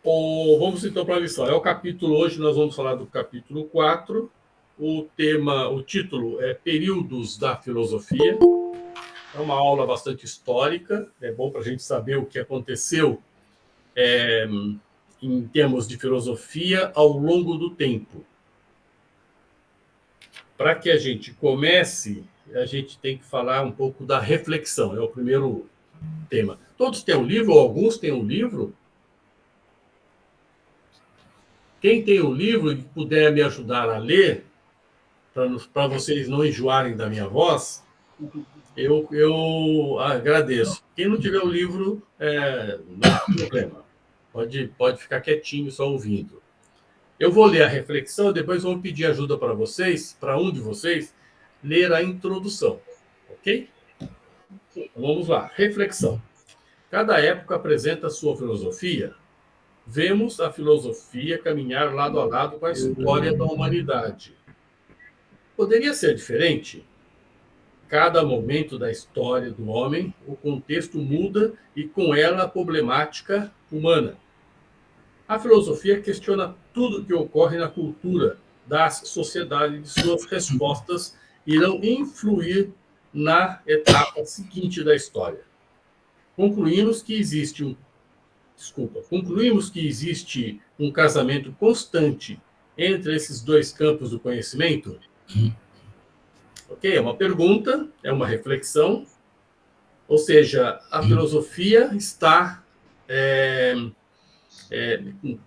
Vamos então para a lição. É o capítulo, hoje nós vamos falar do capítulo 4. O título é Períodos da Filosofia. É uma aula bastante histórica, é bom para a gente saber o que aconteceu em termos de filosofia ao longo do tempo. Para que a gente comece, a gente tem que falar um pouco da reflexão, é o primeiro tema. Todos têm um livro, ou alguns têm um livro? Quem tem um livro e puder me ajudar a ler, para vocês não enjoarem da minha voz, eu agradeço. Quem não tiver o livro, não tem problema. Pode ficar quietinho, só ouvindo. Eu vou ler a reflexão e depois vou pedir ajuda para vocês, para um de vocês, ler a introdução. Ok? Então, vamos lá. Reflexão. Cada época apresenta sua filosofia. Vemos a filosofia caminhar lado a lado com a história da humanidade. Poderia ser diferente? Cada momento da história do homem, o contexto muda e com ela a problemática humana. A filosofia questiona tudo o que ocorre na cultura das sociedades e suas respostas irão influir na etapa seguinte da história. Concluímos que existe um casamento constante entre esses dois campos do conhecimento? Ok? É uma pergunta, é uma reflexão, ou seja, a filosofia está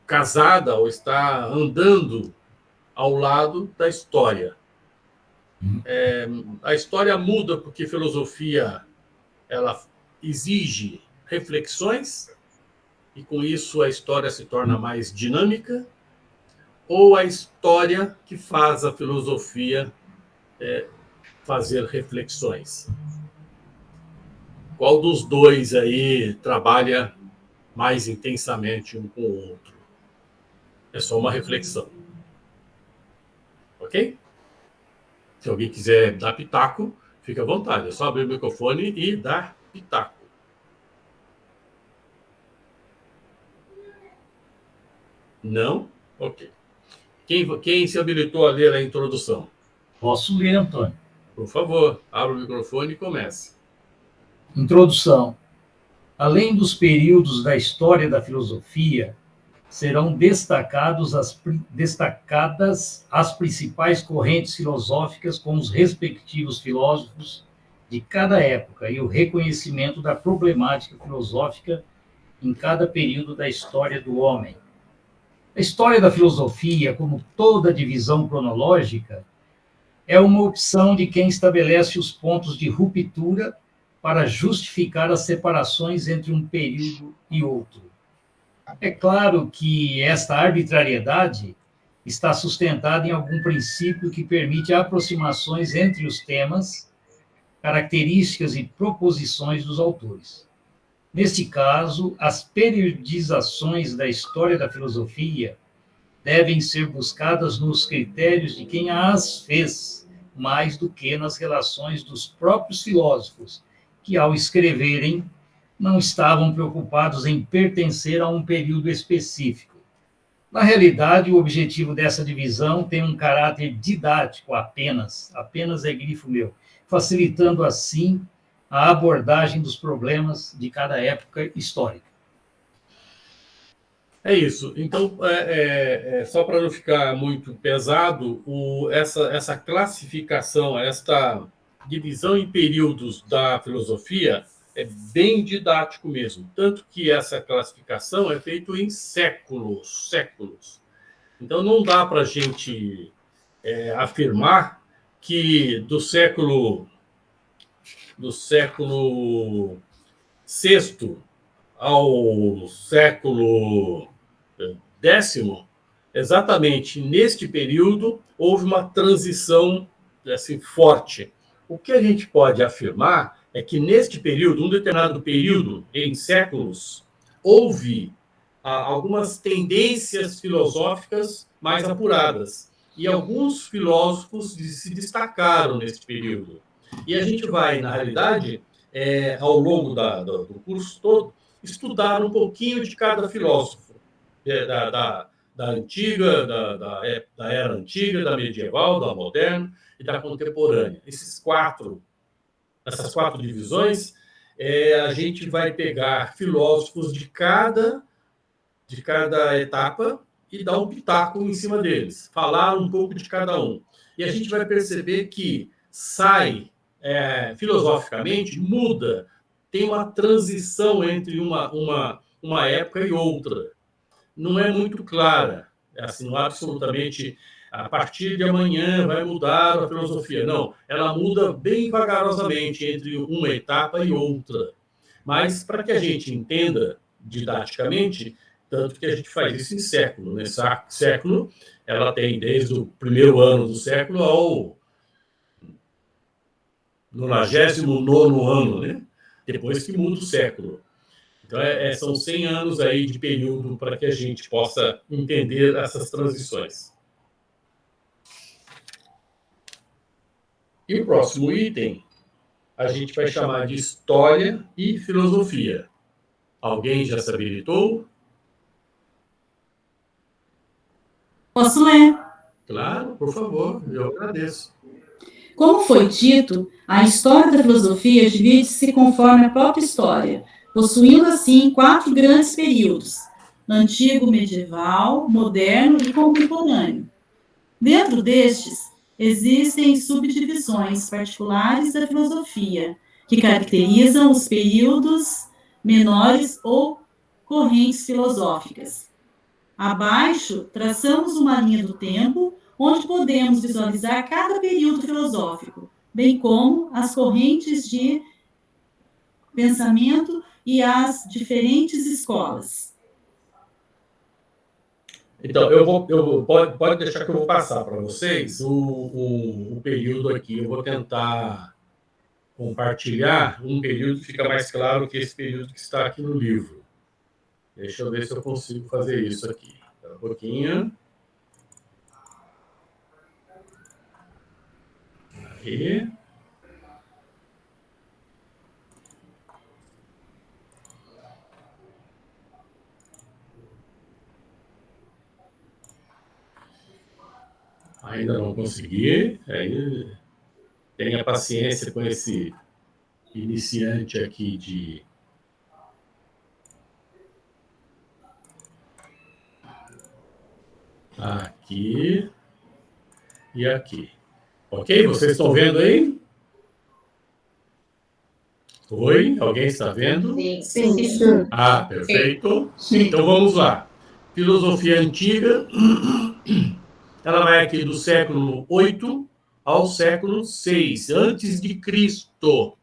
casada ou está andando ao lado da história. A história muda porque a filosofia ela exige reflexões e com isso a história se torna mais dinâmica, ou a história que faz a filosofia fazer reflexões? Qual dos dois aí trabalha mais intensamente um com o outro? É só uma reflexão. Ok? Se alguém quiser dar pitaco, fica à vontade. É só abrir o microfone e dar pitaco. Não? Ok. Quem se habilitou a ler a introdução? Posso ler, Antônio. Por favor, abra o microfone e comece. Introdução. Além dos períodos da história da filosofia, serão destacadas as principais correntes filosóficas com os respectivos filósofos de cada época e o reconhecimento da problemática filosófica em cada período da história do homem. A história da filosofia, como toda divisão cronológica, é uma opção de quem estabelece os pontos de ruptura para justificar as separações entre um período e outro. É claro que esta arbitrariedade está sustentada em algum princípio que permite aproximações entre os temas, características e proposições dos autores. Neste caso, as periodizações da história da filosofia devem ser buscadas nos critérios de quem as fez, mais do que nas relações dos próprios filósofos, que, ao escreverem, não estavam preocupados em pertencer a um período específico. Na realidade, o objetivo dessa divisão tem um caráter didático apenas é grifo meu, facilitando assim a abordagem dos problemas de cada época histórica. É isso. Então, só para não ficar muito pesado, essa classificação, esta divisão em períodos da filosofia é bem didático mesmo. Tanto que essa classificação é feita em séculos. Então, não dá para a gente afirmar que do século VI ao século X, exatamente neste período, houve uma transição assim, forte. O que a gente pode afirmar é que neste período, um determinado período, em séculos, houve algumas tendências filosóficas mais apuradas. E alguns filósofos se destacaram nesse período. E a gente vai, na realidade, ao longo do curso todo, estudar um pouquinho de cada filósofo. da antiga, da era antiga, da medieval, da moderna e da contemporânea. Essas quatro divisões, a gente vai pegar filósofos de cada etapa e dar um pitaco em cima deles, falar um pouco de cada um. E a gente vai perceber que filosoficamente, muda, tem uma transição entre uma época e outra. Não é muito clara, assim, absolutamente, a partir de amanhã vai mudar a filosofia. Não, ela muda bem vagarosamente entre uma etapa e outra. Mas, para que a gente entenda didaticamente, tanto que a gente faz isso em século. Nesse século, ela tem desde o primeiro ano do século ao 99º ano, né? Depois que muda o século. Então, são 100 anos aí de período para que a gente possa entender essas transições. E o próximo item, a gente vai chamar de História e Filosofia. Alguém já se habilitou? Posso ler? Claro, por favor, eu agradeço. Como foi dito, a história da filosofia divide-se conforme a própria história, possuindo assim 4 grandes períodos: antigo, medieval, moderno e contemporâneo. Dentro destes, existem subdivisões particulares da filosofia, que caracterizam os períodos menores ou correntes filosóficas. Abaixo, traçamos uma linha do tempo, onde podemos visualizar cada período filosófico, bem como as correntes de pensamento e as diferentes escolas. Então, pode deixar que eu vou passar para vocês o período aqui. Eu vou tentar compartilhar um período que fica mais claro que esse período que está aqui no livro. Deixa eu ver se eu consigo fazer isso aqui. Um pouquinho. Aí. Ainda não consegui. Aí, tenha paciência com esse iniciante aqui de... Aqui e aqui. Ok? Vocês estão vendo aí? Oi? Alguém está vendo? Sim. Ah, perfeito. Então vamos lá. Filosofia antiga, ela vai aqui do século VIII ao século VI, antes de Cristo.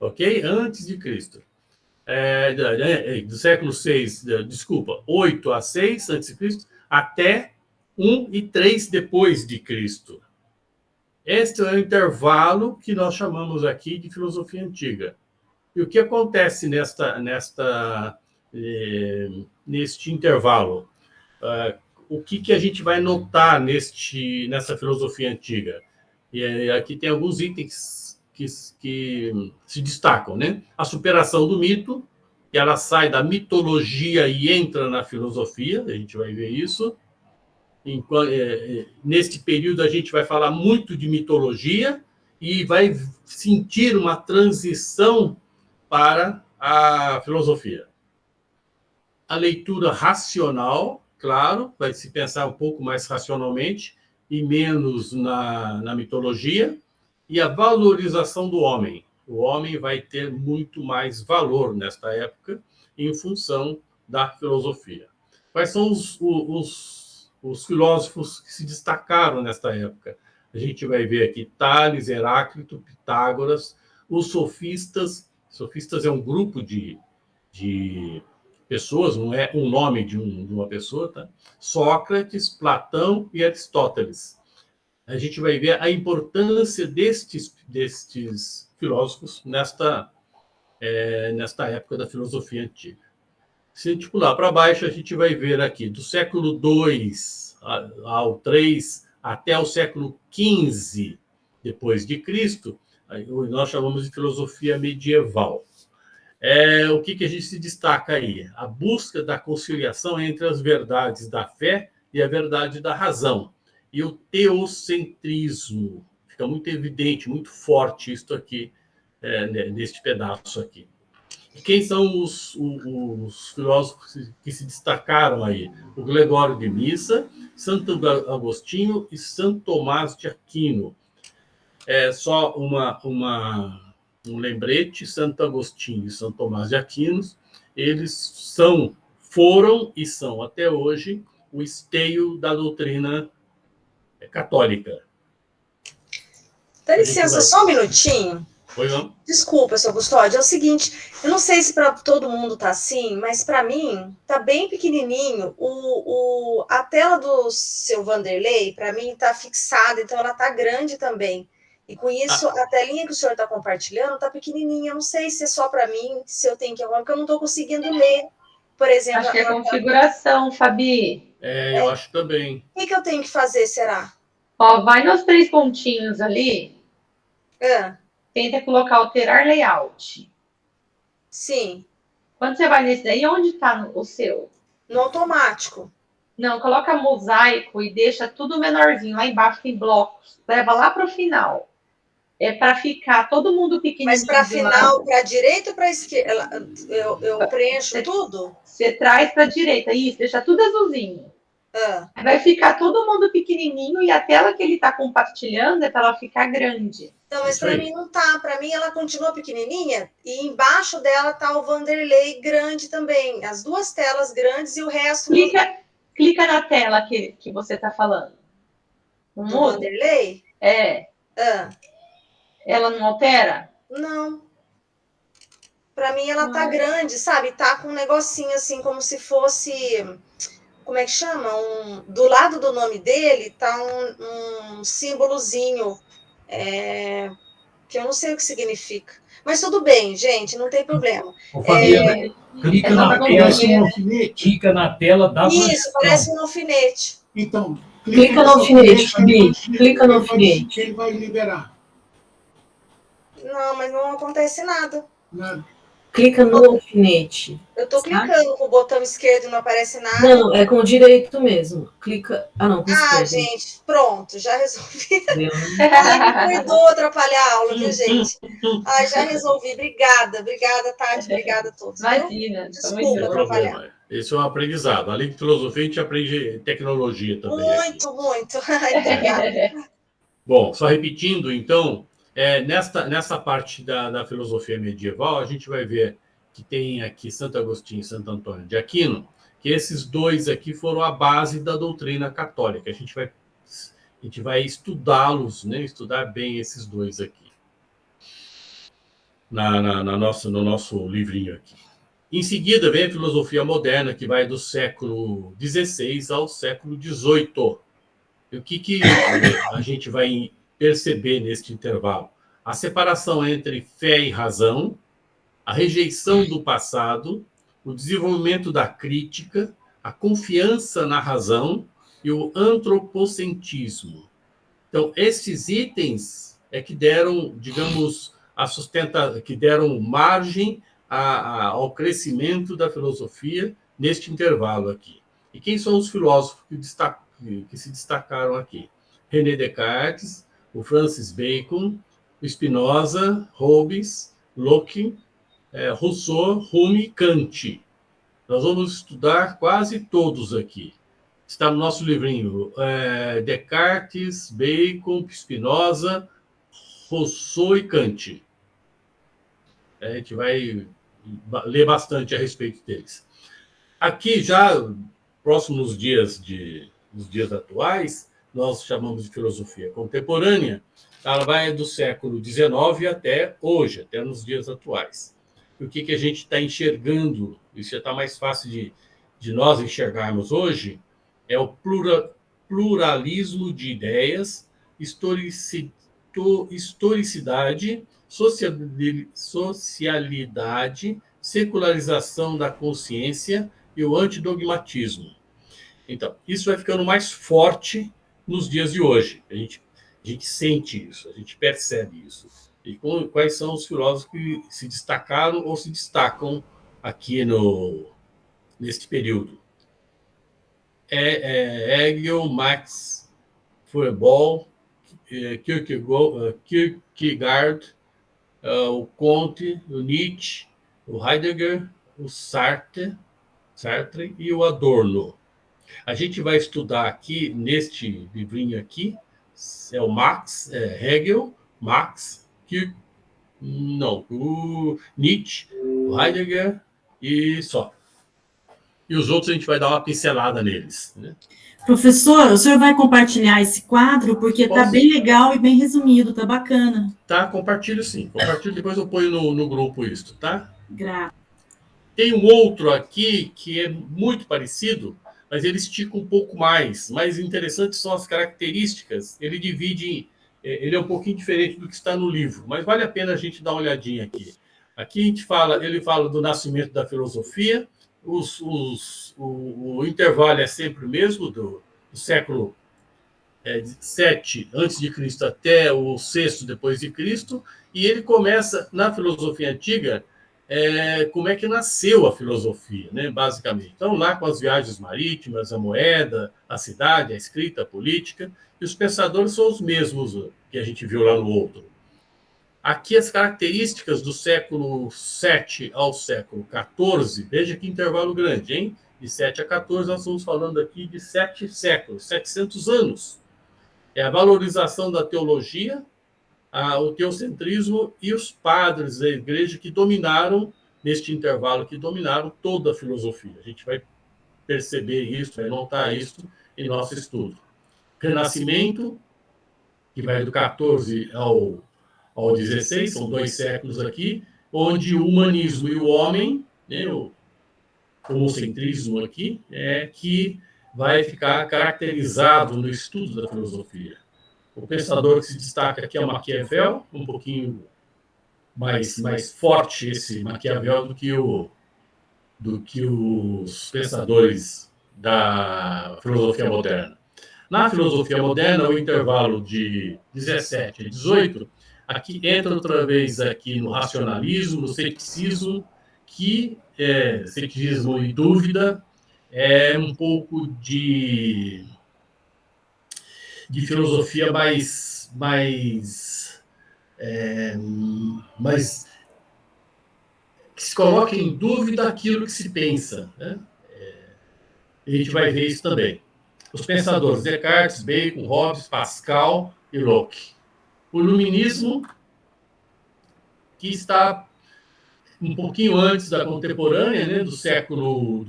Ok? Antes de Cristo. Do século VI, desculpa, 8 a 6 antes de Cristo, até 1 e 3 depois de Cristo. Este é o intervalo que nós chamamos aqui de filosofia antiga. E o que acontece neste intervalo? O que a gente vai notar nessa filosofia antiga? E aqui tem alguns itens que se destacam, né? A superação do mito, que ela sai da mitologia e entra na filosofia, a gente vai ver isso. Neste período, a gente vai falar muito de mitologia e vai sentir uma transição para a filosofia. A leitura racional, claro, vai se pensar um pouco mais racionalmente e menos na mitologia. E a valorização do homem. O homem vai ter muito mais valor nesta época em função da filosofia. Quais são os filósofos que se destacaram nesta época? A gente vai ver aqui Tales, Heráclito, Pitágoras, os sofistas. Sofistas é um grupo de pessoas, não é um nome de uma pessoa, tá? Sócrates, Platão e Aristóteles. A gente vai ver a importância destes filósofos nesta época da filosofia antiga. Se a gente pular para baixo, a gente vai ver aqui, do século II ao III até o século XV depois de Cristo, nós chamamos de filosofia medieval. O que a gente se destaca aí? A busca da conciliação entre as verdades da fé e a verdade da razão. E o teocentrismo. Fica muito evidente, muito forte isso aqui, neste pedaço aqui. E quem são os filósofos que se destacaram aí? O Gregório de Nissa, Santo Agostinho e Santo Tomás de Aquino. Só um lembrete: Santo Agostinho e Santo Tomás de Aquino, eles foram e são até hoje o esteio da doutrina católica. Dá licença, só um minutinho. Oi, não? Desculpa, seu Custódio, é o seguinte, eu não sei se para todo mundo tá assim, mas para mim tá bem pequenininho. A tela do seu Vanderlei, para mim, tá fixada, então ela tá grande também. E com isso, a telinha que o senhor está compartilhando tá pequenininha. Eu não sei se é só para mim, se eu tenho que arrumar, porque eu não estou conseguindo ler. Por exemplo... Acho que é configuração, Fabi. Eu acho também. O que eu tenho que fazer, será? Ó, vai nos 3 pontinhos ali. Tenta colocar alterar layout. Sim. Quando você vai nesse daí, onde está o seu? No automático. Não, coloca mosaico e deixa tudo menorzinho. Lá embaixo tem blocos. Leva lá para o final. É para ficar todo mundo pequenininho. Mas para final, para a direita ou para a esquerda? Eu preencho tudo? Você traz para a direita. Isso, deixa tudo azulzinho. Vai ficar todo mundo pequenininho e a tela que ele está compartilhando é para ela ficar grande. Não, mas para mim não tá. Para mim ela continua pequenininha e embaixo dela tá o Vanderlei grande também. As duas telas grandes e o resto... Clica na tela que você está falando. No Vanderlei? Ela não altera? Não. Para mim ela tá grande, sabe? Tá com um negocinho assim, como se fosse... Como é que chama? Do lado do nome dele tá um símbolozinho... que eu não sei o que significa. Mas tudo bem, gente, não tem problema. Fabiana, clica na tela da Isso, parece um alfinete. Então, clica no alfinete, Fabi. Clica no alfinete. Ele vai liberar. Não, mas não acontece nada. Nada. Clica no alfinete. Eu tô clicando com o botão esquerdo e não aparece nada. Não, é com o direito mesmo. Clica. Não, com o esquerdo. Gente, pronto, já resolvi. Me cuidou atrapalhar a aula, viu, gente? Já resolvi. Obrigada, Tati, obrigada a todos. Imagina. Desculpa atrapalhar. Esse é um aprendizado. Além de filosofia, a gente aprende tecnologia também. Muito. Obrigada. Bom, só repetindo, então, nessa parte da filosofia medieval, a gente vai ver que tem aqui Santo Agostinho e Santo Antônio de Aquino, que esses dois aqui foram a base da doutrina católica. A gente vai estudá-los, né? Estudar bem esses dois aqui, no nosso livrinho aqui. Em seguida, vem a filosofia moderna, que vai do século XVI ao século XVIII. E o que a gente vai perceber neste intervalo? A separação entre fé e razão, a rejeição do passado, o desenvolvimento da crítica, a confiança na razão e o antropocentrismo. Então, esses itens que deram, digamos, que deram margem ao crescimento da filosofia neste intervalo aqui. E quem são os filósofos que se destacaram aqui? René Descartes, o Francis Bacon, o Spinoza, Hobbes, Locke, Rousseau, Hume e Kant. Nós vamos estudar quase todos aqui. Está no nosso livrinho. Descartes, Bacon, Spinoza, Rousseau e Kant. A gente vai ler bastante a respeito deles. Aqui, já próximo nos dias atuais, nós chamamos de filosofia contemporânea. Ela vai do século XIX até hoje, até nos dias atuais. E o que a gente está enxergando, isso já está mais fácil de nós enxergarmos hoje, é o pluralismo de ideias, historicidade, socialidade, secularização da consciência e o antidogmatismo. Então, isso vai ficando mais forte nos dias de hoje. A gente sente isso, a gente percebe isso. E quais são os filósofos que se destacaram ou se destacam aqui neste período. Hegel, Marx, Feuerbach, Kierkegaard, o Comte, o Nietzsche, o Heidegger, o Sartre e o Adorno. A gente vai estudar aqui, neste livrinho aqui, é o Marx, Hegel, Marx, o Nietzsche, o Heidegger e só. E os outros a gente vai dar uma pincelada neles. Né? Professor, o senhor vai compartilhar esse quadro? Porque está bem legal e bem resumido, tá bacana. Tá, compartilho sim. Compartilho, depois eu ponho no grupo isso, tá? Graças. Tem um outro aqui que é muito parecido, mas ele estica um pouco mais. Mais interessantes são as características. Ele divide, ele é um pouquinho diferente do que está no livro, mas vale a pena a gente dar uma olhadinha aqui. Aqui ele fala do nascimento da filosofia. O intervalo é sempre o mesmo, do século 7 a.C. até o 6 depois de Cristo, e ele começa na filosofia antiga, como é que nasceu a filosofia, né, basicamente. Então, lá com as viagens marítimas, a moeda, a cidade, a escrita, a política, e os pensadores são os mesmos que a gente viu lá no outro. Aqui as características do século 7 ao século 14, veja que intervalo grande, hein? De 7 a 14, nós estamos falando aqui de 7 séculos, 700 anos. É a valorização da teologia, o teocentrismo e os padres da igreja que dominaram, neste intervalo, que dominaram toda a filosofia. A gente vai perceber isso, vai notar isso em nosso estudo. Renascimento, que vai do 14 ao 16, são 2 séculos aqui, onde o humanismo e o homem, né, o homocentrismo aqui, que vai ficar caracterizado no estudo da filosofia. O pensador que se destaca aqui é o Maquiavel, um pouquinho mais forte esse Maquiavel do que os pensadores da filosofia moderna. Na filosofia moderna, o intervalo de 17 a 18, aqui entra outra vez aqui no racionalismo, no ceticismo, que ceticismo e dúvida, é um pouco de filosofia mais que se coloca em dúvida aquilo que se pensa. Né? A gente vai ver isso também. Os pensadores Descartes, Bacon, Hobbes, Pascal e Locke. O iluminismo, que está um pouquinho antes da contemporânea, né, do século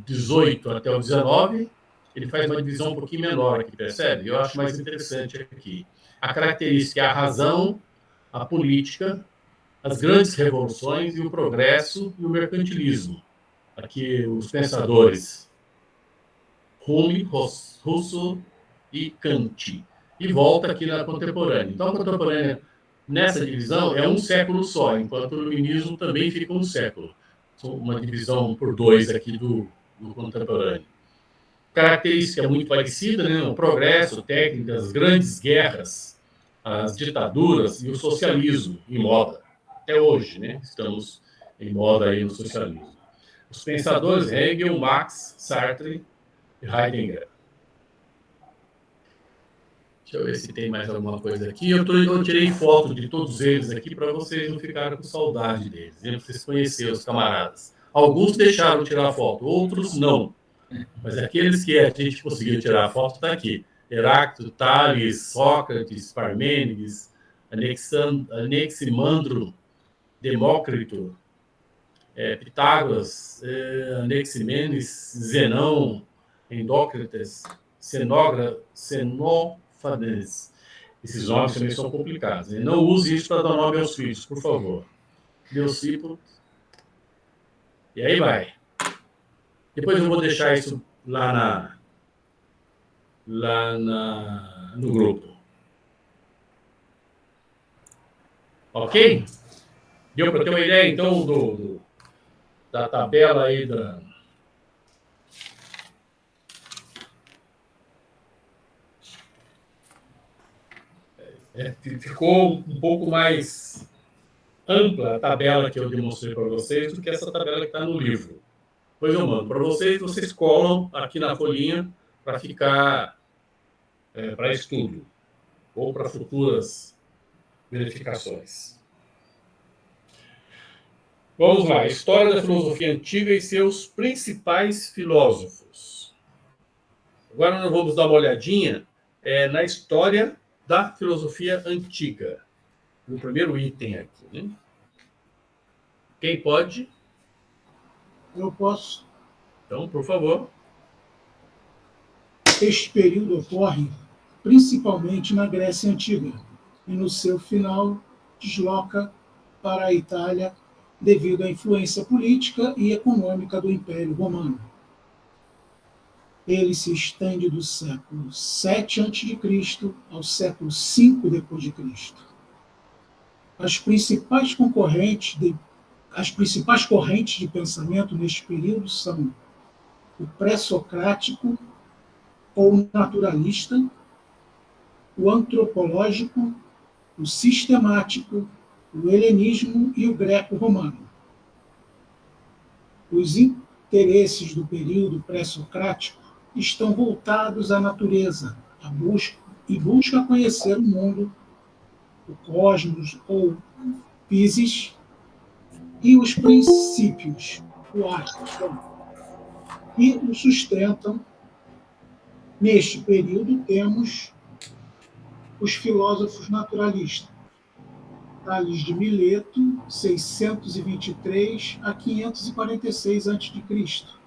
XVIII até o XIX, ele faz uma divisão um pouquinho menor aqui, percebe? Eu acho mais interessante aqui. A característica é a razão, a política, as grandes revoluções e o progresso e o mercantilismo. Aqui os pensadores Hume, Rousseau e Kant. E volta aqui na contemporânea. Então, a contemporânea, nessa divisão, é um século só, enquanto o iluminismo também fica um século. Uma divisão por 2 aqui do contemporâneo. Característica muito parecida, né? O progresso, técnicas, grandes guerras, as ditaduras e o socialismo em moda. Até hoje, né? Estamos em moda aí no socialismo. Os pensadores Hegel, Marx, Sartre e Heidegger. Deixa eu ver se tem mais alguma coisa aqui. Eu tirei foto de todos eles aqui para vocês não ficarem com saudade deles, para vocês conhecerem os camaradas. Alguns deixaram tirar foto, outros não. Mas aqueles que a gente conseguiu tirar a foto está aqui. Heráclito, Tales, Sócrates, Parmênides, Anaximandro, Demócrito, Pitágoras, Anaximenes, Zenão, Endócritas, Xenófanes. Esses nomes também são complicados. Não use isso para dar nome aos filhos, por favor. Leucipo. E aí vai. Depois eu vou deixar isso lá no grupo. Ok? Deu para ter uma ideia, então, da tabela aí da... Ficou um pouco mais ampla a tabela que eu demonstrei para vocês do que essa tabela que está no livro. Depois eu mando para vocês, vocês colam aqui na folhinha para ficar para estudo ou para futuras verificações. Vamos lá, história da filosofia antiga e seus principais filósofos. Agora nós vamos dar uma olhadinha na história da filosofia antiga. No primeiro item aqui, né? Quem pode? Eu posso. Então, por favor. Este período ocorre principalmente na Grécia Antiga e no seu final desloca para a Itália devido à influência política e econômica do Império Romano. Ele se estende do século VII a.C. ao século V d.C. As principais correntes de pensamento neste período são o pré-socrático ou naturalista, o antropológico, o sistemático, o helenismo e o greco-romano. Os interesses do período pré-socrático estão voltados à natureza, busca conhecer o mundo, o cosmos ou physis, e os princípios, o átmico, que o sustentam. Neste período temos os filósofos naturalistas, Tales de Mileto, 623 a 546 a.C.,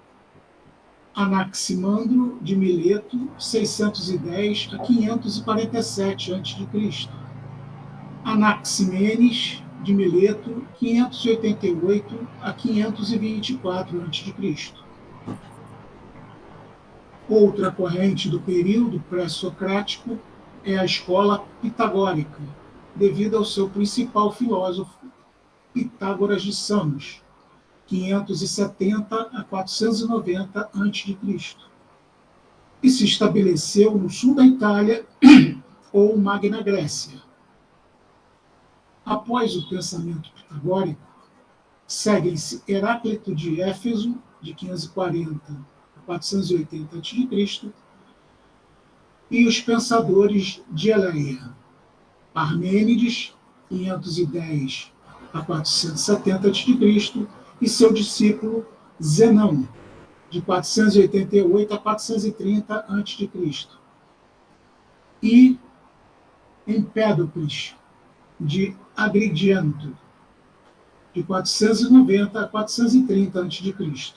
Anaximandro de Mileto, 610 a 547 a.C., Anaximenes de Mileto, 588 a 524 a.C. Outra corrente do período pré-socrático é a escola pitagórica, devido ao seu principal filósofo, Pitágoras de Samos, 570 a 490 a.C., e se estabeleceu no sul da Itália ou Magna Grécia. Após o pensamento pitagórico, seguem-se Heráclito de Éfeso, de 540 a 480 a.C., e os pensadores de Eleia, Parmênides, 510 a 470 a.C., e seu discípulo Zenão, de 488 a 430 a.C., e Empédocles, de Agrigento, de 490 a 430 a.C.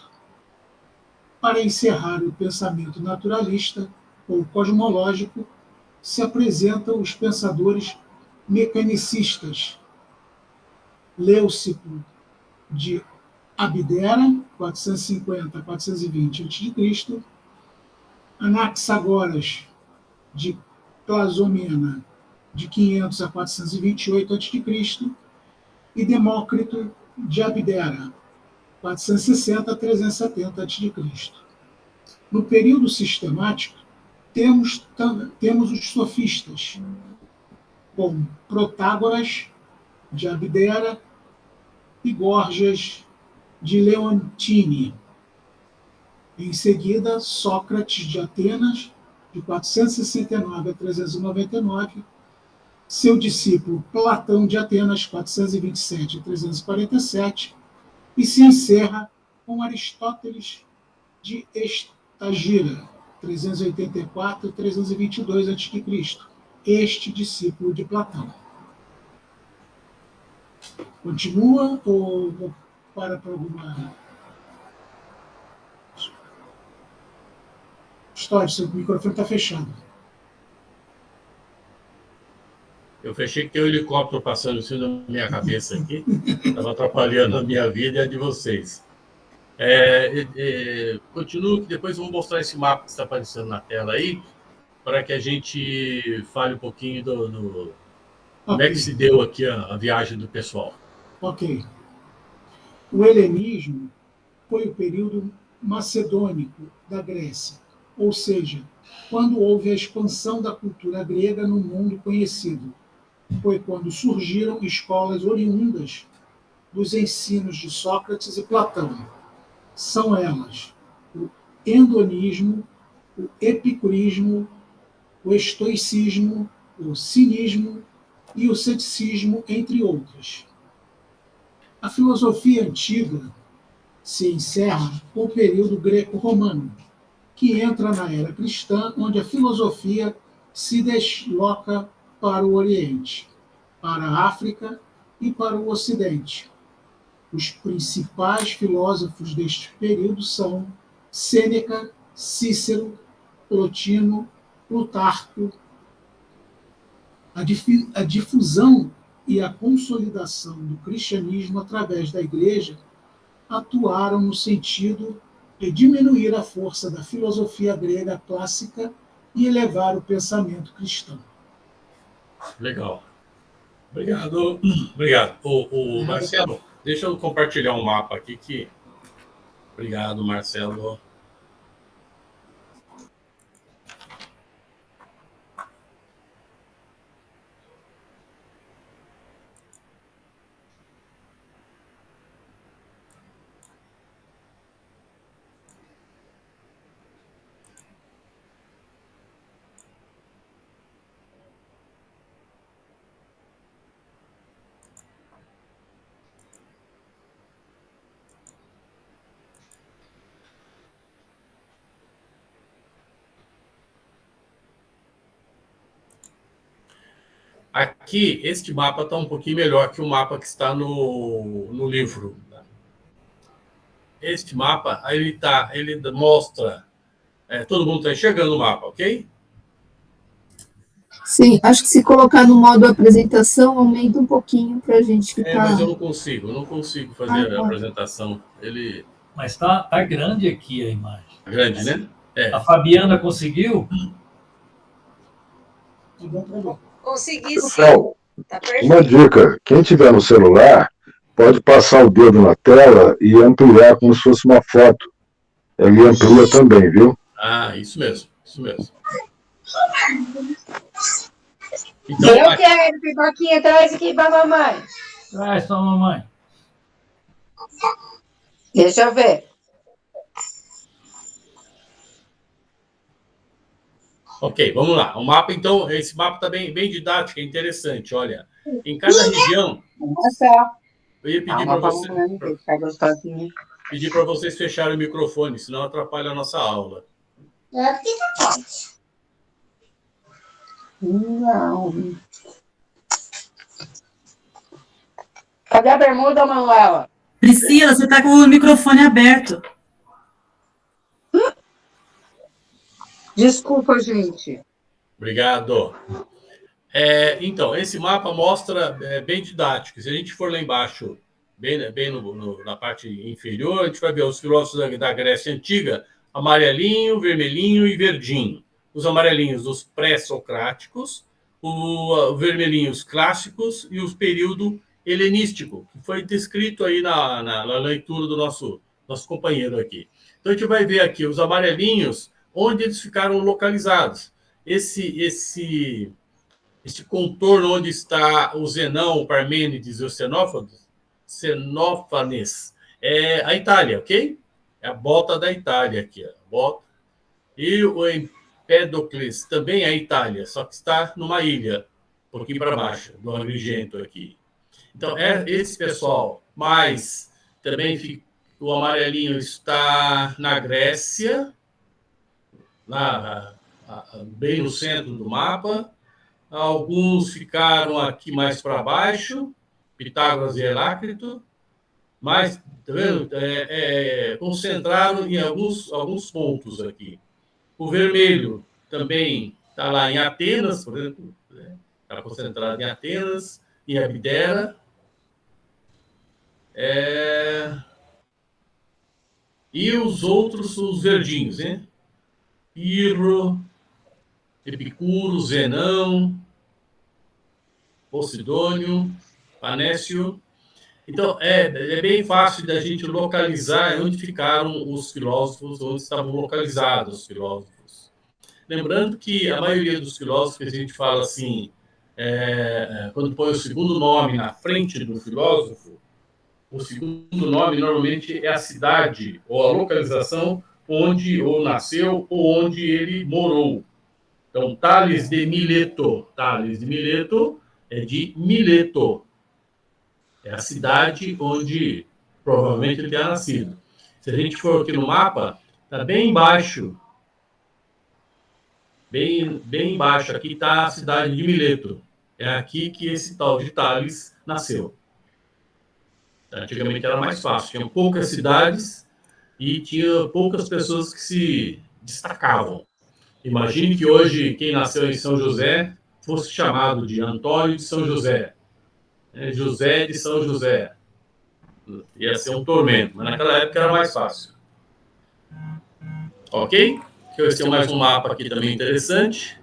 Para encerrar o pensamento naturalista ou cosmológico, se apresentam os pensadores mecanicistas, Leucipo de Abdera, 450 a 420 a.C., Anaxagoras de Clazomena, de 500 a 428 a.C., e Demócrito de Abdera, 460 a 370 a.C. No período sistemático, temos os sofistas, com Protágoras de Abdera e Gorgias de Leontine. Em seguida, Sócrates de Atenas, de 469 a 399, seu discípulo Platão de Atenas, 427 a 347, e se encerra com Aristóteles de Estagira, 384 a 322 a.C., este discípulo de Platão. Continua ou para alguma história? Seu microfone está fechado. Eu fechei que tem um helicóptero passando em cima da minha cabeça aqui, estava atrapalhando a minha vida e a de vocês. Continuo, que depois eu vou mostrar esse mapa que está aparecendo na tela aí, para que a gente fale um pouquinho como é que se deu aqui a viagem do pessoal. Ok. O helenismo foi o período macedônico da Grécia, ou seja, quando houve a expansão da cultura grega no mundo conhecido, foi quando surgiram escolas oriundas dos ensinos de Sócrates e Platão. São elas o hedonismo, o epicurismo, o estoicismo, o cinismo e o ceticismo, entre outras. A filosofia antiga se encerra com o período greco-romano, que entra na era cristã, onde a filosofia se desloca para o Oriente, para a África e para o Ocidente. Os principais filósofos deste período são Sêneca, Cícero, Plotino, Plutarco. A difusão e a consolidação do cristianismo através da Igreja atuaram no sentido de diminuir a força da filosofia grega clássica e elevar o pensamento cristão. Legal. Obrigado. Obrigado. O Marcelo, deixa eu compartilhar um mapa aqui que... Obrigado, Marcelo. Aqui, este mapa está um pouquinho melhor que o mapa que está no livro. Este mapa, ele mostra... todo mundo está enxergando o mapa, ok? Sim, acho que se colocar no modo apresentação, aumenta um pouquinho para a gente ficar... mas eu não consigo fazer a apresentação. Mas tá grande aqui a imagem. Grande, né? A Fabiana conseguiu? Consegui sim. Pessoal, Tá perfeito. uma dica, quem tiver no celular, pode passar o dedo na tela e ampliar como se fosse uma foto. Ele amplia também, viu? Isso mesmo. Então, Eu quero, Pipoquinha, traz aqui para a mamãe. Traz sua mamãe. Deixa eu ver. Ok, vamos lá. O mapa, então, esse mapa está bem didático, é interessante. Olha, em cada região... Eu ia pedir para vocês fecharem o microfone, senão atrapalha a nossa aula. Não. Cadê a bermuda, Manuela? Priscila, você está com o microfone aberto. Desculpa, gente. Obrigado. Então, esse mapa mostra bem didático. Se a gente for lá embaixo, bem na parte inferior, a gente vai ver os filósofos da Grécia Antiga, amarelinho, vermelhinho e verdinho. Os amarelinhos, os pré-socráticos, os vermelhinhos clássicos e o período helenístico, que foi descrito aí na leitura do nosso companheiro aqui. Então, a gente vai ver aqui os amarelinhos, onde eles ficaram localizados. Esse contorno onde está o Zenão, o Parmênides e o Xenófanes é a Itália, ok? É a bota da Itália aqui. A bota. E o Empédocles também é a Itália, só que está numa ilha, um pouquinho para baixo, do Agrigento aqui. Então, esse pessoal, mas também o amarelinho está na Grécia, bem no centro do mapa. Alguns ficaram aqui mais para baixo, Pitágoras e Heráclito, mas tá vendo? Concentraram em alguns pontos aqui. O vermelho também está lá em Atenas, por exemplo, está concentrado em Atenas, em Abdera. E os outros, os verdinhos, né? Pirro, Epicuro, Zenão, Posidônio, Panécio. Então, é bem fácil da gente localizar onde ficaram os filósofos, onde estavam localizados os filósofos. Lembrando que a maioria dos filósofos, a gente fala assim, quando põe o segundo nome na frente do filósofo, o segundo nome normalmente é a cidade ou a localização onde ou nasceu ou onde ele morou. Então, Tales de Mileto. Tales de Mileto é de Mileto. É a cidade onde provavelmente ele tenha nascido. Se a gente for aqui no mapa, está bem embaixo. Bem embaixo aqui está a cidade de Mileto. É aqui que esse tal de Tales nasceu. Antigamente era mais fácil. Tinha poucas cidades e tinha poucas pessoas que se destacavam. Imagine que hoje quem nasceu em São José fosse chamado de Antônio de São José, José de São José. Ia ser um tormento, mas naquela época era mais fácil. Ok? Esse é mais um mapa aqui também interessante.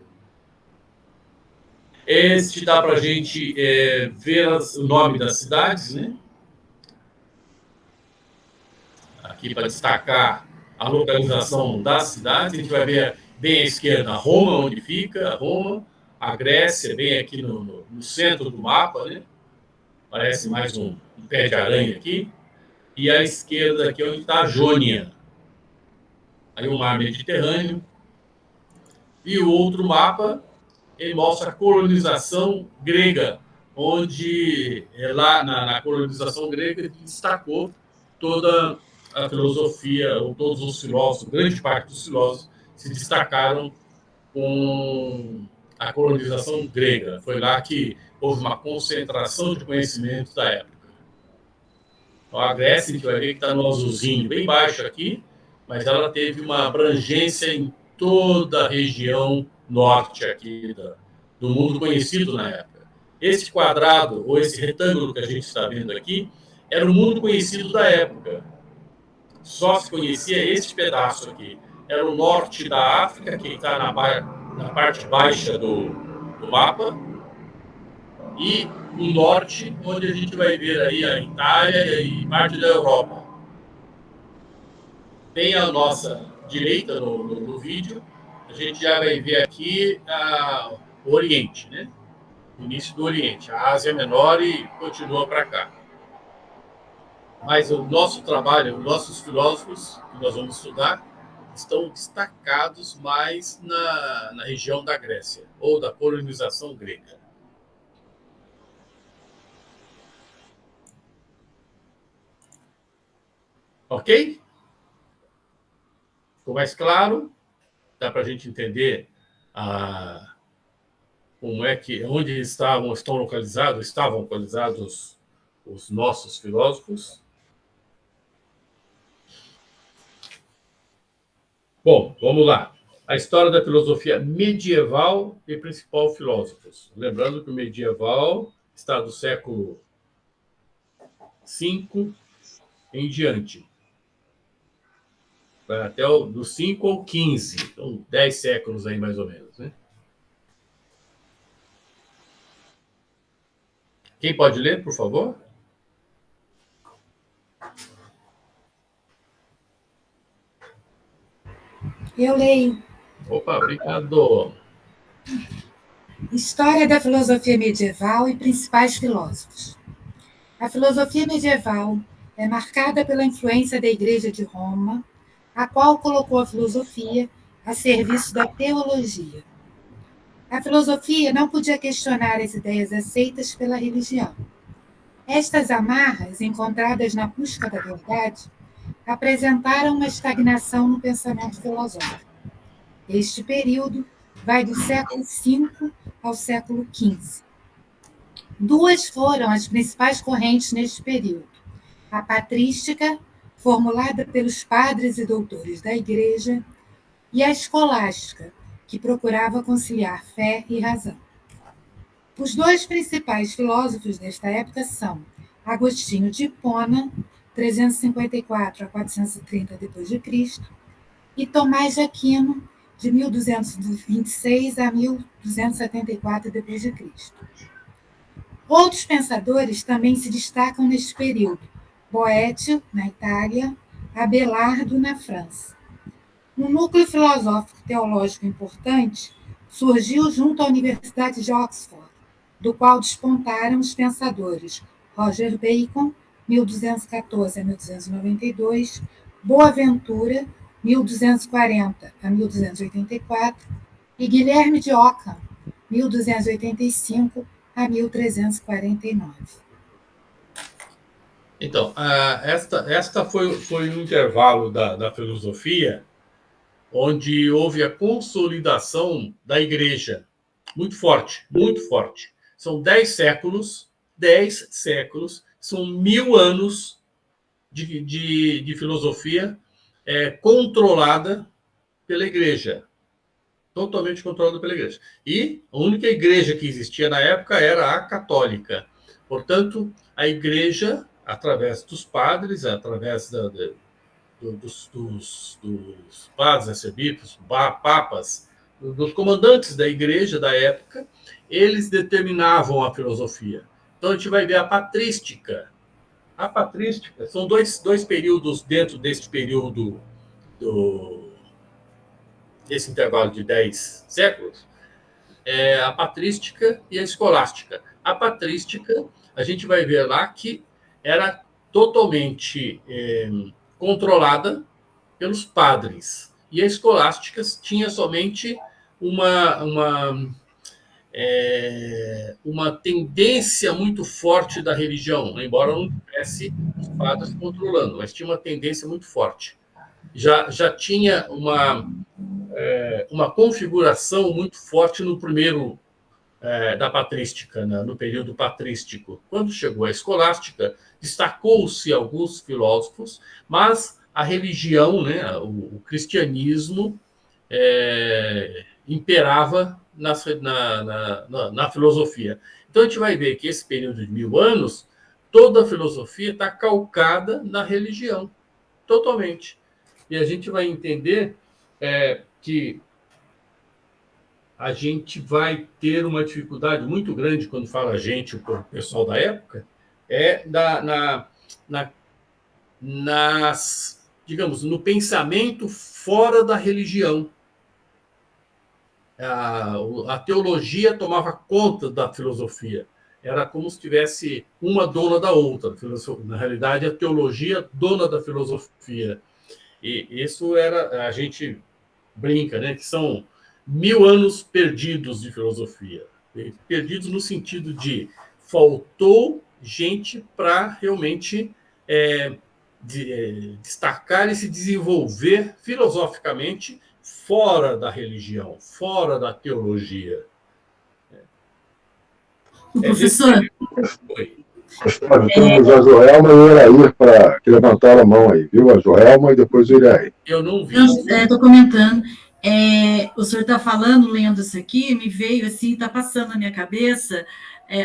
Este dá para a gente ver o nome das cidades, né? Aqui para destacar a localização das cidades. A gente vai ver bem à esquerda Roma, onde fica Roma. A Grécia, bem aqui no centro do mapa, né? Parece mais um pé de aranha aqui. E à esquerda aqui é onde está a Jônia. Aí o mar Mediterrâneo. E o outro mapa, ele mostra a colonização grega, onde lá na colonização grega ele destacou toda a filosofia, ou todos os filósofos, grande parte dos filósofos, se destacaram com a colonização grega. Foi lá que houve uma concentração de conhecimento da época. Então, a Grécia, a gente vai ver que está no azulzinho, bem baixo aqui, mas ela teve uma abrangência em toda a região norte aqui do mundo conhecido na época. Esse quadrado, ou esse retângulo que a gente está vendo aqui, era o mundo conhecido da época. Só se conhecia este pedaço aqui. Era o norte da África, que está na parte baixa do mapa, e o norte, onde a gente vai ver aí a Itália e parte da Europa. Bem à nossa direita no vídeo, a gente já vai ver aqui o Oriente, né? O início do Oriente, a Ásia Menor e continua para cá. Mas o nosso trabalho, os nossos filósofos que nós vamos estudar, estão destacados mais na região da Grécia, ou da colonização grega. Ok? Ficou mais claro? Dá para a gente entender onde estavam localizados os nossos filósofos? Bom, vamos lá. A história da filosofia medieval e principal filósofos. Lembrando que o medieval está do século V em diante. Vai até do 5 ao 15. Então, 10 séculos aí, mais ou menos, né? Quem pode ler, por favor? Eu leio. Opa, obrigado. História da filosofia medieval e principais filósofos. A filosofia medieval é marcada pela influência da Igreja de Roma, a qual colocou a filosofia a serviço da teologia. A filosofia não podia questionar as ideias aceitas pela religião. Estas amarras, encontradas na busca da verdade, apresentaram uma estagnação no pensamento filosófico. Este período vai do século V ao século XV. Duas foram as principais correntes neste período: a patrística, formulada pelos padres e doutores da Igreja, e a escolástica, que procurava conciliar fé e razão. Os dois principais filósofos desta época são Agostinho de Hipona, 354 a 430 d.C., e Tomás de Aquino, de 1226 a 1274 d.C. Outros pensadores também se destacam neste período: Boétio, na Itália, Abelardo, na França. Um núcleo filosófico teológico importante surgiu junto à Universidade de Oxford, do qual despontaram os pensadores Roger Bacon, 1214 a 1292, Boaventura, 1240 a 1284, e Guilherme de Ockham, 1285 a 1349. Então, esta foi um intervalo da filosofia onde houve a consolidação da igreja, muito forte, muito forte. São 10 séculos, são 1000 anos de filosofia controlada pela igreja, totalmente controlada pela igreja. E a única igreja que existia na época era a católica. Portanto, a igreja, através dos padres, através dos padres, arcebispos, papas, dos comandantes da igreja da época, eles determinavam a filosofia. Então, a gente vai ver a patrística. A patrística são dois períodos dentro desse período desse intervalo de 10 séculos, a patrística e a escolástica. A patrística, a gente vai ver lá que era totalmente controlada pelos padres. E a escolástica tinha somente uma tendência muito forte da religião, embora não tivesse os padres controlando, mas tinha uma tendência muito forte. Já tinha uma configuração muito forte no primeiro da patrística, no período patrístico. Quando chegou a escolástica, destacou-se alguns filósofos, mas a religião, né, o cristianismo, imperava na filosofia. Então, a gente vai ver que esse período de 1000 anos, toda a filosofia está calcada na religião, totalmente. E a gente vai entender que a gente vai ter uma dificuldade muito grande quando fala a gente, o pessoal da época, digamos, no pensamento fora da religião. A teologia tomava conta da filosofia. Era como se tivesse uma dona da outra. Na realidade, a teologia dona da filosofia. E isso a gente brinca, né? Que são 1000 anos perdidos de filosofia. Perdidos no sentido de faltou gente para realmente destacar e se desenvolver filosoficamente fora da religião, fora da teologia. Professor. Temos a Joelma e o Irair que levantaram a mão aí, viu? A Joelma e depois o Irair. Eu não vi. Estou comentando. O senhor está falando, lendo isso aqui, me veio assim, está passando na minha cabeça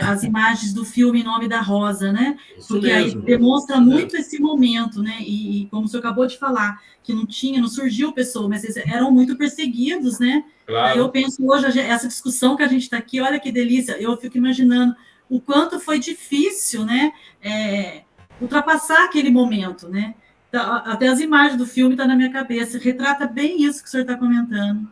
as imagens do filme Em Nome da Rosa, né? Porque aí demonstra muito esse momento, né? E como o senhor acabou de falar, que não surgiu pessoa, mas eles eram muito perseguidos, né? Claro. Aí eu penso hoje, essa discussão que a gente está aqui, olha que delícia, eu fico imaginando o quanto foi difícil, né? Ultrapassar aquele momento, né? Até as imagens do filme estão na minha cabeça, retrata bem isso que o senhor está comentando.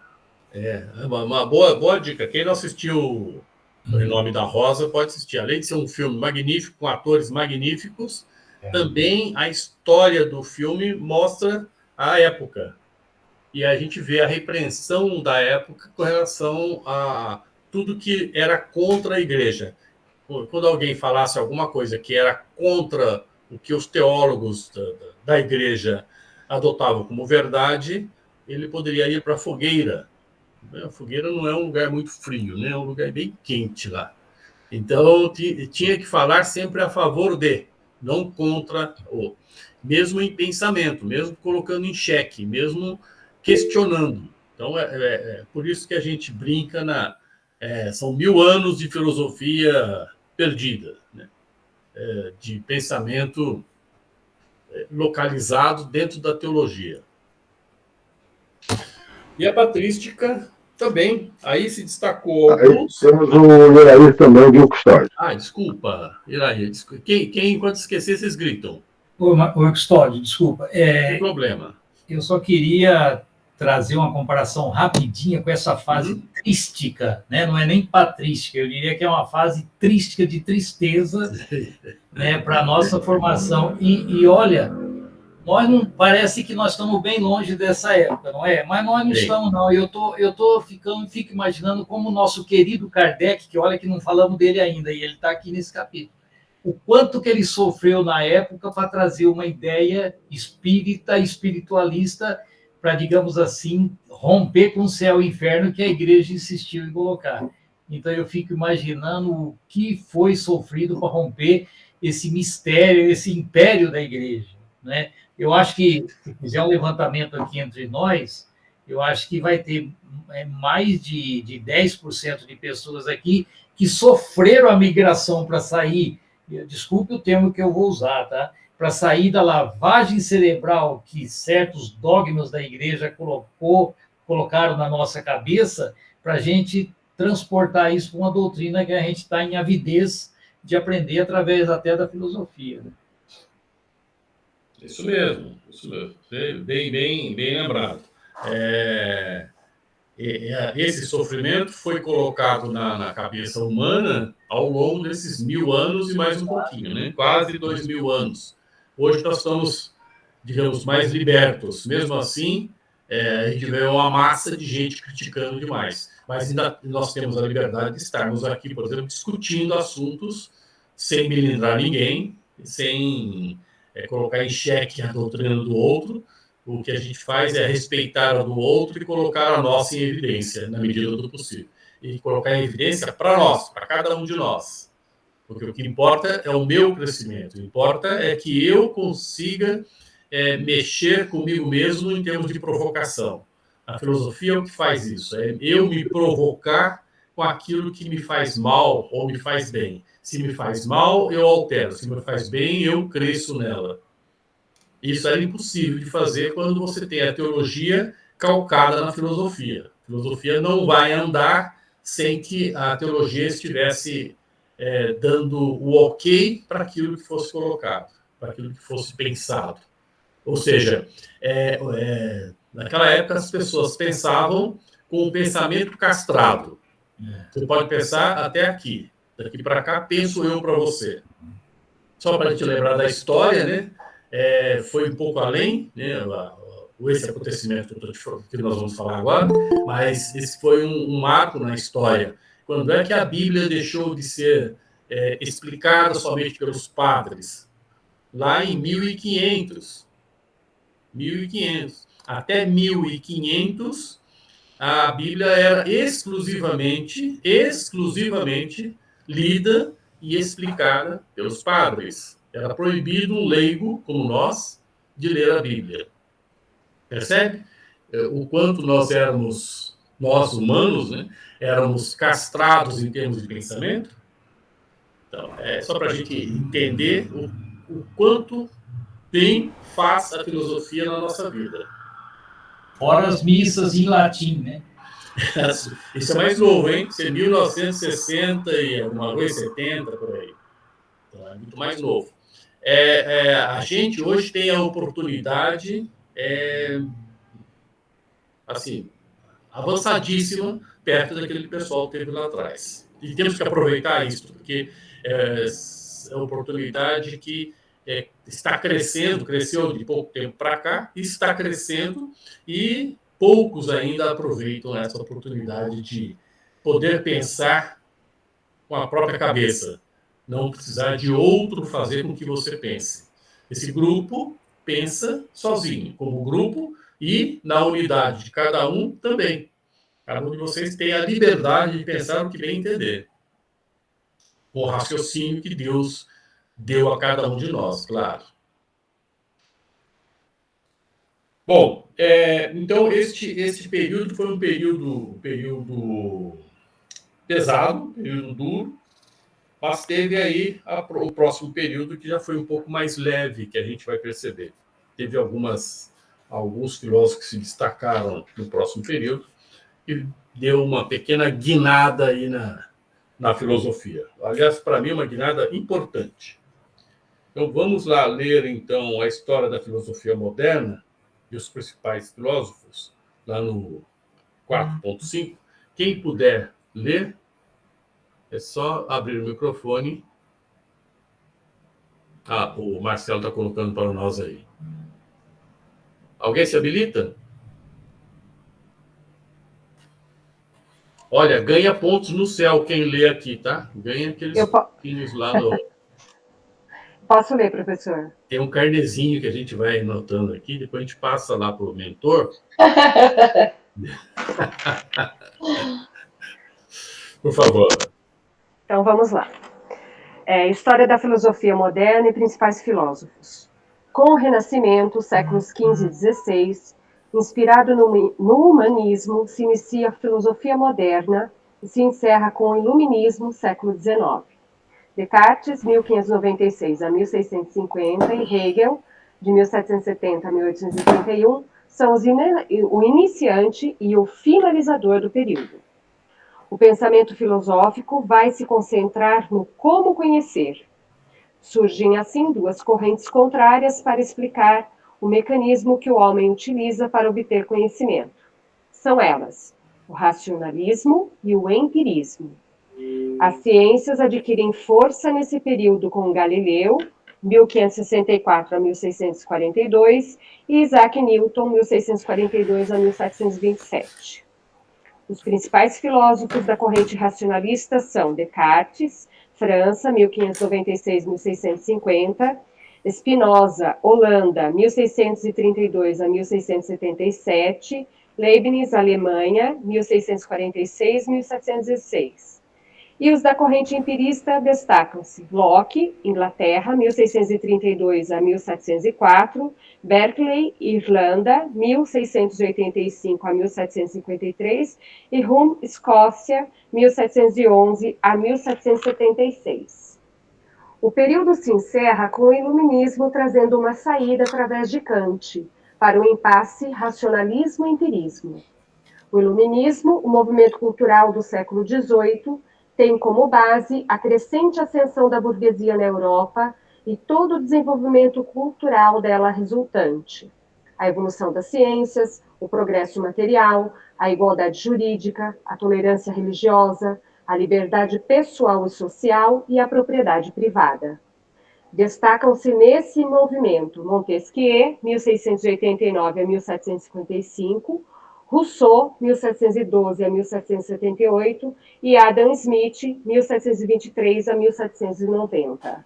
Uma boa dica. Quem não assistiu Em Nome da Rosa pode assistir. Além de ser um filme magnífico, com atores magníficos, também a história do filme mostra a época. E a gente vê a repreensão da época com relação a tudo que era contra a igreja. Quando alguém falasse alguma coisa que era contra o que os teólogos da igreja adotavam como verdade, ele poderia ir para a fogueira. A fogueira não é um lugar muito frio, né? É um lugar bem quente lá. Então, tinha que falar sempre a favor não contra mesmo em pensamento, mesmo colocando em xeque, mesmo questionando. Então, por isso que a gente brinca são 1000 anos de filosofia perdida, né? De pensamento localizado dentro da teologia. E a patrística também, aí se destacou alguns... Aí temos o Irair também, viu, Custódio? Desculpa, Irair. Quem, enquanto esquecer, vocês gritam. Ô, Custódio, desculpa. Não tem problema. Eu só queria trazer uma comparação rapidinha com essa fase trística, né? Não é nem patrística, eu diria que é uma fase trística de tristeza, né, para a nossa formação. E olha, nós não, parece que nós estamos bem longe dessa época, não é? Mas nós não estamos, não. Fico imaginando como o nosso querido Kardec, que olha que não falamos dele ainda, e ele está aqui nesse capítulo, o quanto que ele sofreu na época para trazer uma ideia espírita, espiritualista, para, digamos assim, romper com o céu e o inferno que a igreja insistiu em colocar. Então, eu fico imaginando o que foi sofrido para romper esse mistério, esse império da igreja, né? Eu acho que, se fizer um levantamento aqui entre nós, eu acho que vai ter mais de 10% de pessoas aqui que sofreram a migração para sair, desculpe o termo que eu vou usar, tá? Para sair da lavagem cerebral que certos dogmas da igreja colocaram na nossa cabeça, para a gente transportar isso para uma doutrina que a gente está em avidez de aprender através até da filosofia. Isso mesmo. Bem lembrado. Esse sofrimento foi colocado na cabeça humana ao longo desses 1000 anos e mais um pouquinho, né? Quase 2000 anos. Hoje nós estamos, digamos, mais libertos. Mesmo assim, a gente vê uma massa de gente criticando demais. Mas ainda nós temos a liberdade de estarmos aqui, por exemplo, discutindo assuntos sem melindrar ninguém, sem colocar em xeque a doutrina do outro. O que a gente faz é respeitar a do outro e colocar a nossa em evidência, na medida do possível. E colocar em evidência para nós, para cada um de nós. Porque o que importa é o meu crescimento. O que importa é que eu consiga mexer comigo mesmo em termos de provocação. A filosofia é o que faz isso. É eu me provocar com aquilo que me faz mal ou me faz bem. Se me faz mal, eu altero. Se me faz bem, eu cresço nela. Isso é impossível de fazer quando você tem a teologia calcada na filosofia. A filosofia não vai andar sem que a teologia estivesse dando o ok para aquilo que fosse colocado, para aquilo que fosse pensado. Ou seja, naquela época as pessoas pensavam com um pensamento castrado. Você pode pensar até aqui. Daqui para cá, penso eu para você. Só para te lembrar da história, né? Foi um pouco além, né? Esse acontecimento que nós vamos falar agora, mas esse foi um marco na história. Quando é que a Bíblia deixou de ser explicada somente pelos padres? Lá em 1500. Até 1500, a Bíblia era exclusivamente lida e explicada pelos padres. Era proibido um leigo, como nós, de ler a Bíblia. Percebe? O quanto nós humanos, né, éramos castrados em termos de pensamento? Então, só para a gente entender o quanto bem faz a filosofia na nossa vida. Fora as missas em latim, né? Isso é mais novo, hein? Isso é 1960 e alguma coisa, 70, por aí. Então, é muito mais novo. A gente hoje tem a oportunidade, assim, avançadíssima, perto daquele pessoal que teve lá atrás. E temos que aproveitar isso, porque é uma oportunidade que está crescendo, cresceu de pouco tempo para cá, está crescendo, e poucos ainda aproveitam essa oportunidade de poder pensar com a própria cabeça, não precisar de outro fazer com que você pense. Esse grupo pensa sozinho, como grupo, e na unidade de cada um também. Cada um de vocês tem a liberdade de pensar o que bem entender. Com o raciocínio que Deus deu a cada um de nós, claro. Bom, então este período foi um período pesado, período duro, mas teve aí o próximo período que já foi um pouco mais leve, que a gente vai perceber. Teve alguns filósofos que se destacaram no próximo período e deu uma pequena guinada aí na filosofia. Aliás, para mim, uma guinada importante. Então, vamos lá ler, então, a história da filosofia moderna e os principais filósofos. lá no 4.5. Quem puder ler, é só abrir o microfone. O Marcelo está colocando para nós aí. Alguém se habilita? Olha, ganha pontos no céu quem lê aqui, tá? Ganha aqueles pontinhos lá no... Posso ler, professor? Tem um carnezinho que a gente vai anotando aqui, depois a gente passa lá para o mentor. Por favor. Então, vamos lá. História da filosofia moderna e principais filósofos. Com o Renascimento, séculos XV e XVI, inspirado no humanismo, se inicia a filosofia moderna e se encerra com o iluminismo, século XIX. Descartes, 1596 a 1650, e Hegel, de 1770 a 1831, são o iniciante e o finalizador do período. O pensamento filosófico vai se concentrar no como conhecer. Surgem, assim, duas correntes contrárias para explicar o mecanismo que o homem utiliza para obter conhecimento. São elas, o racionalismo e o empirismo. As ciências adquirem força nesse período com Galileu, 1564 a 1642, e Isaac Newton, 1642 a 1727. Os principais filósofos da corrente racionalista são Descartes, França, 1596-1650, Spinoza, Holanda, 1632 a 1677, Leibniz, Alemanha, 1646-1706. E os da corrente empirista destacam-se Locke, Inglaterra, 1632 a 1704, Berkeley, Irlanda, 1685 a 1753, e Hume, Escócia, 1711 a 1776. O período se encerra com o iluminismo trazendo uma saída através de Kant, para o impasse racionalismo-empirismo. O iluminismo, o movimento cultural do século XVIII, tem como base a crescente ascensão da burguesia na Europa e todo o desenvolvimento cultural dela resultante. A evolução das ciências, o progresso material, a igualdade jurídica, a tolerância religiosa, a liberdade pessoal e social e a propriedade privada. Destacam-se nesse movimento Montesquieu, 1689 a 1755, Rousseau, 1712 a 1778, e Adam Smith, 1723 a 1790.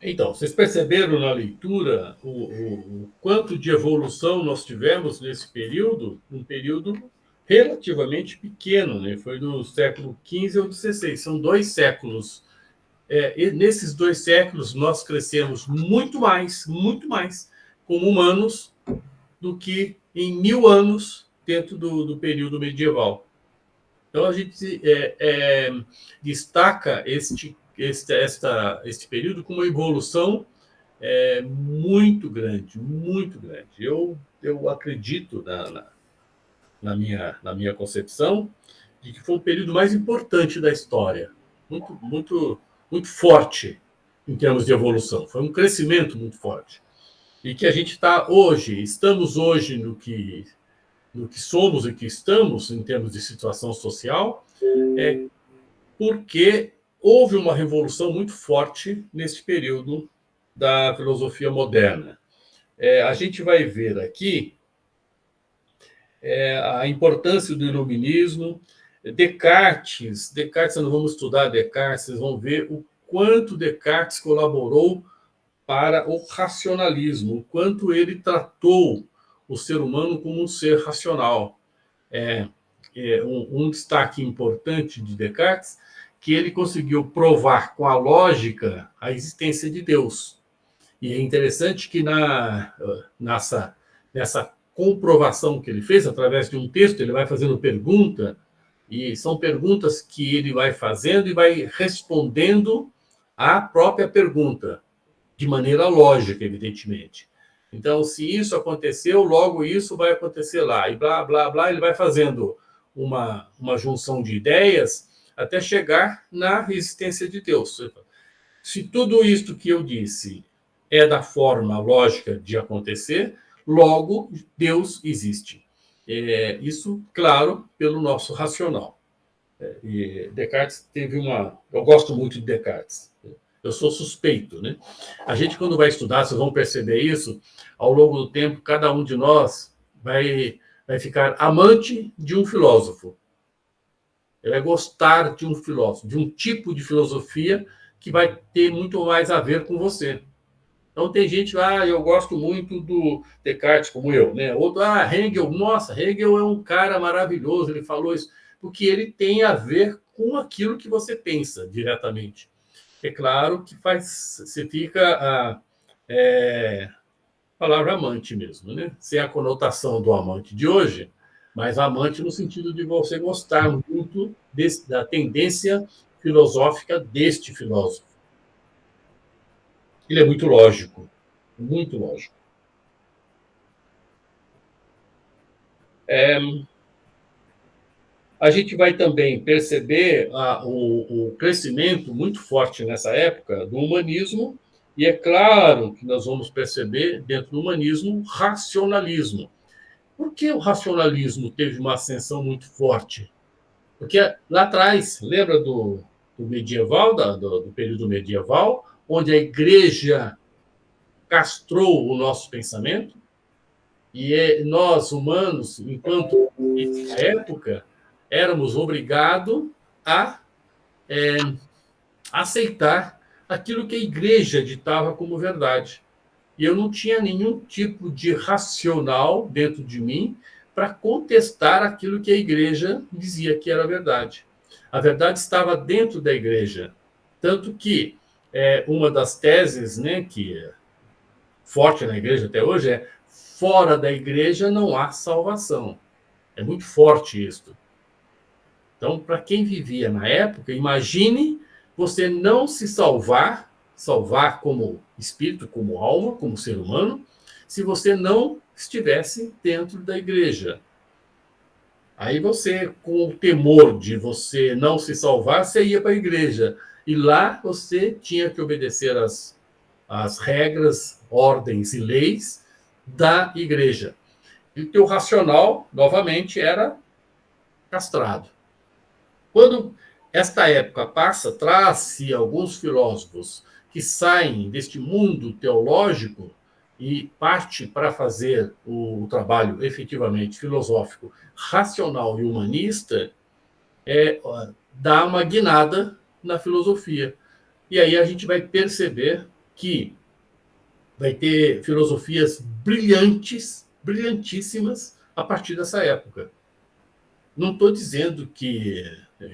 Então, vocês perceberam na leitura o quanto de evolução nós tivemos nesse período? Um período relativamente pequeno, né? Foi do século XV ao XVI, são 2 séculos. E nesses 2 séculos, nós crescemos muito mais como humanos do que em 1000 anos dentro do período medieval. Então, a gente destaca este período com uma evolução muito grande, muito grande. Eu acredito, na minha concepção, de que foi o período mais importante da história, muito forte em termos de evolução. Foi um crescimento muito forte. E que a gente estamos hoje no que somos e que estamos em termos de situação social, porque houve uma revolução muito forte nesse período da filosofia moderna. A gente vai ver aqui a importância do iluminismo. Descartes, nós vamos estudar Descartes, vocês vão ver o quanto Descartes colaborou para o racionalismo, o quanto ele tratou o ser humano como um ser racional. Um destaque importante de Descartes, que ele conseguiu provar com a lógica a existência de Deus. E é interessante que nessa comprovação que ele fez, através de um texto, ele vai fazendo pergunta, e são perguntas que ele vai fazendo e vai respondendo à própria pergunta, de maneira lógica, evidentemente. Então, se isso aconteceu, logo isso vai acontecer lá. E blá, blá, blá, ele vai fazendo uma junção de ideias até chegar na existência de Deus. Se tudo isto que eu disse é da forma lógica de acontecer, logo Deus existe. Isso, claro, pelo nosso racional. E Descartes teve uma... Eu gosto muito de Descartes. Eu sou suspeito, né? A gente, quando vai estudar, vocês vão perceber isso, ao longo do tempo, cada um de nós vai ficar amante de um filósofo. Ele vai gostar de um filósofo, de um tipo de filosofia que vai ter muito mais a ver com você. Então, tem gente, eu gosto muito do Descartes, como eu, né? Outro, Hegel, nossa, Hegel é um cara maravilhoso, ele falou isso, porque ele tem a ver com aquilo que você pensa diretamente. É claro que você fica a palavra amante mesmo, né? Sem a conotação do amante de hoje, mas amante no sentido de você gostar muito da tendência filosófica deste filósofo. Ele é muito lógico, muito lógico. A gente vai também perceber o crescimento muito forte nessa época do humanismo, e é claro que nós vamos perceber, dentro do humanismo, racionalismo. Por que o racionalismo teve uma ascensão muito forte? Porque lá atrás, lembra do medieval, do período medieval, onde a igreja castrou o nosso pensamento, e nós, humanos, enquanto nessa época, éramos obrigados a aceitar aquilo que a igreja ditava como verdade. E eu não tinha nenhum tipo de racional dentro de mim para contestar aquilo que a igreja dizia que era verdade. A verdade estava dentro da igreja. Tanto que uma das teses, né, que é forte na igreja até hoje é: fora da igreja não há salvação. É muito forte isso. Então, para quem vivia na época, imagine você não se salvar como espírito, como alma, como ser humano, se você não estivesse dentro da igreja. Aí você, com o temor de você não se salvar, você ia para a igreja. E lá você tinha que obedecer às regras, ordens e leis da igreja. E o teu racional, novamente, era castrado. Quando esta época passa, traz-se alguns filósofos que saem deste mundo teológico e parte para fazer o trabalho efetivamente filosófico, racional e humanista, dá uma guinada na filosofia. E aí a gente vai perceber que vai ter filosofias brilhantes, brilhantíssimas, a partir dessa época. Não estou dizendo que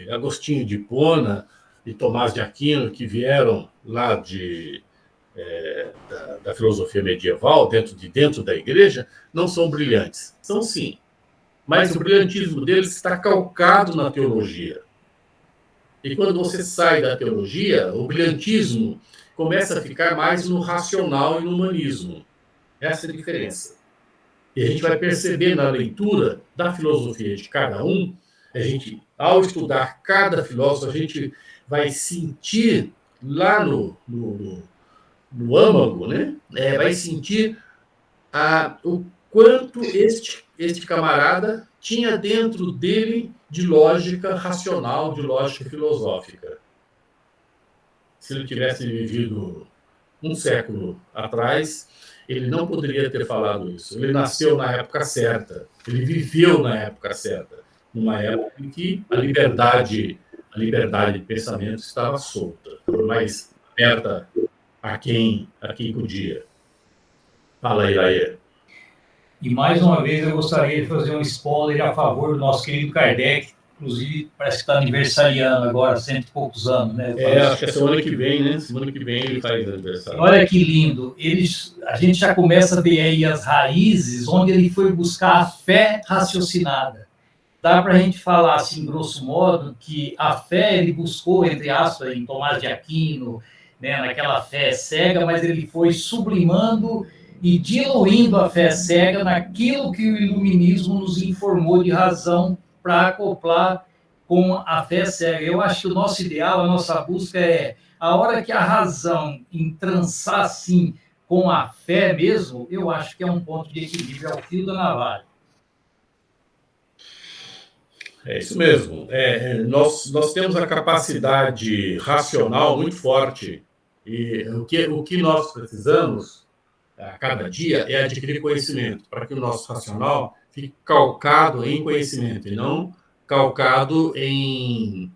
Agostinho de Hipona e Tomás de Aquino, que vieram lá da filosofia medieval, dentro da igreja, não são brilhantes. São sim. Mas o brilhantismo deles está calcado na teologia. E quando você sai da teologia, o brilhantismo começa a ficar mais no racional e no humanismo. Essa é a diferença. E a gente vai perceber na leitura da filosofia de cada um, ao estudar cada filósofo, a gente vai sentir lá no âmago, né? Vai sentir o quanto este camarada tinha dentro dele de lógica racional, de lógica filosófica. Se ele tivesse vivido um século atrás, ele não poderia ter falado isso. Ele nasceu na época certa, ele viveu na época certa, numa época em que a liberdade de pensamento estava solta, mais aberta a quem podia. Fala aí, Laia. E mais uma vez eu gostaria de fazer um spoiler a favor do nosso querido Kardec, inclusive parece que está aniversariando agora, 100 e poucos anos, né? Acho que é semana que vem, né? Semana que vem ele faz aniversário. Olha que lindo. A gente já começa a ver aí as raízes onde ele foi buscar a fé raciocinada. Dá para a gente falar, assim, grosso modo, que a fé ele buscou, entre aspas, em Tomás de Aquino, né, naquela fé cega, mas ele foi sublimando e diluindo a fé cega naquilo que o iluminismo nos informou de razão para acoplar com a fé cega. Eu acho que o nosso ideal, a nossa busca é a hora que a razão entrançar, assim, com a fé mesmo, eu acho que é um ponto de equilíbrio ao fio da navalha. É isso mesmo. Nós temos a capacidade racional muito forte. E o que nós precisamos a cada dia é adquirir conhecimento, para que o nosso racional fique calcado em conhecimento e não calcado em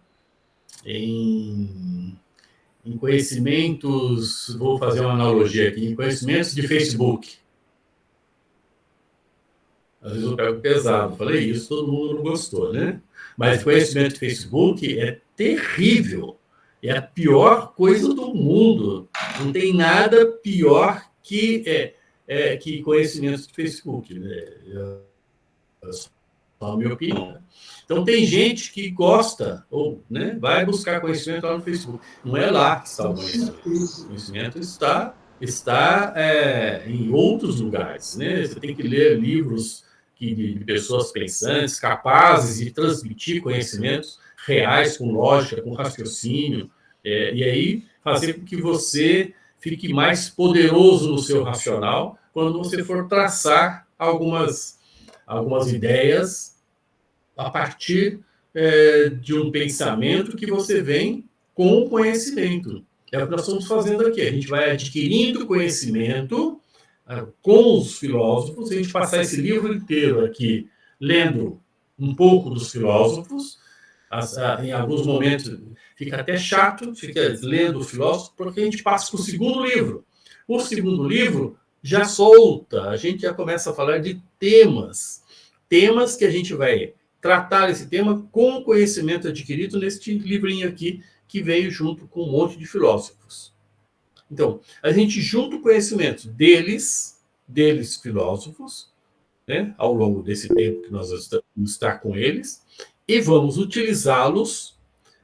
conhecimentos, vou fazer uma analogia aqui, em conhecimentos de Facebook. Às vezes eu pego pesado, falei isso, todo mundo não gostou, né? Mas conhecimento de Facebook é terrível, é a pior coisa do mundo. Não tem nada pior que conhecimento de Facebook, né? A minha opinião. Então, tem gente que gosta, ou vai buscar conhecimento lá no Facebook. Não é lá que está o conhecimento. O conhecimento está em outros lugares. Né? Você tem que ler livros de pessoas pensantes, capazes de transmitir conhecimentos reais, com lógica, com raciocínio, e aí fazer com que você fique mais poderoso no seu racional quando você for traçar algumas ideias a partir de um pensamento que você vem com o conhecimento. É o que nós estamos fazendo aqui. A gente vai adquirindo conhecimento com os filósofos, a gente passar esse livro inteiro aqui lendo um pouco dos filósofos. Em alguns momentos fica até chato, fica lendo o filósofo, porque a gente passa para o segundo livro. O segundo livro já solta, a gente já começa a falar de temas que a gente vai tratar esse tema com o conhecimento adquirido neste livrinho aqui, que veio junto com um monte de filósofos. Então, a gente junta o conhecimento deles filósofos, né, ao longo desse tempo que nós vamos estar com eles, e vamos utilizá-los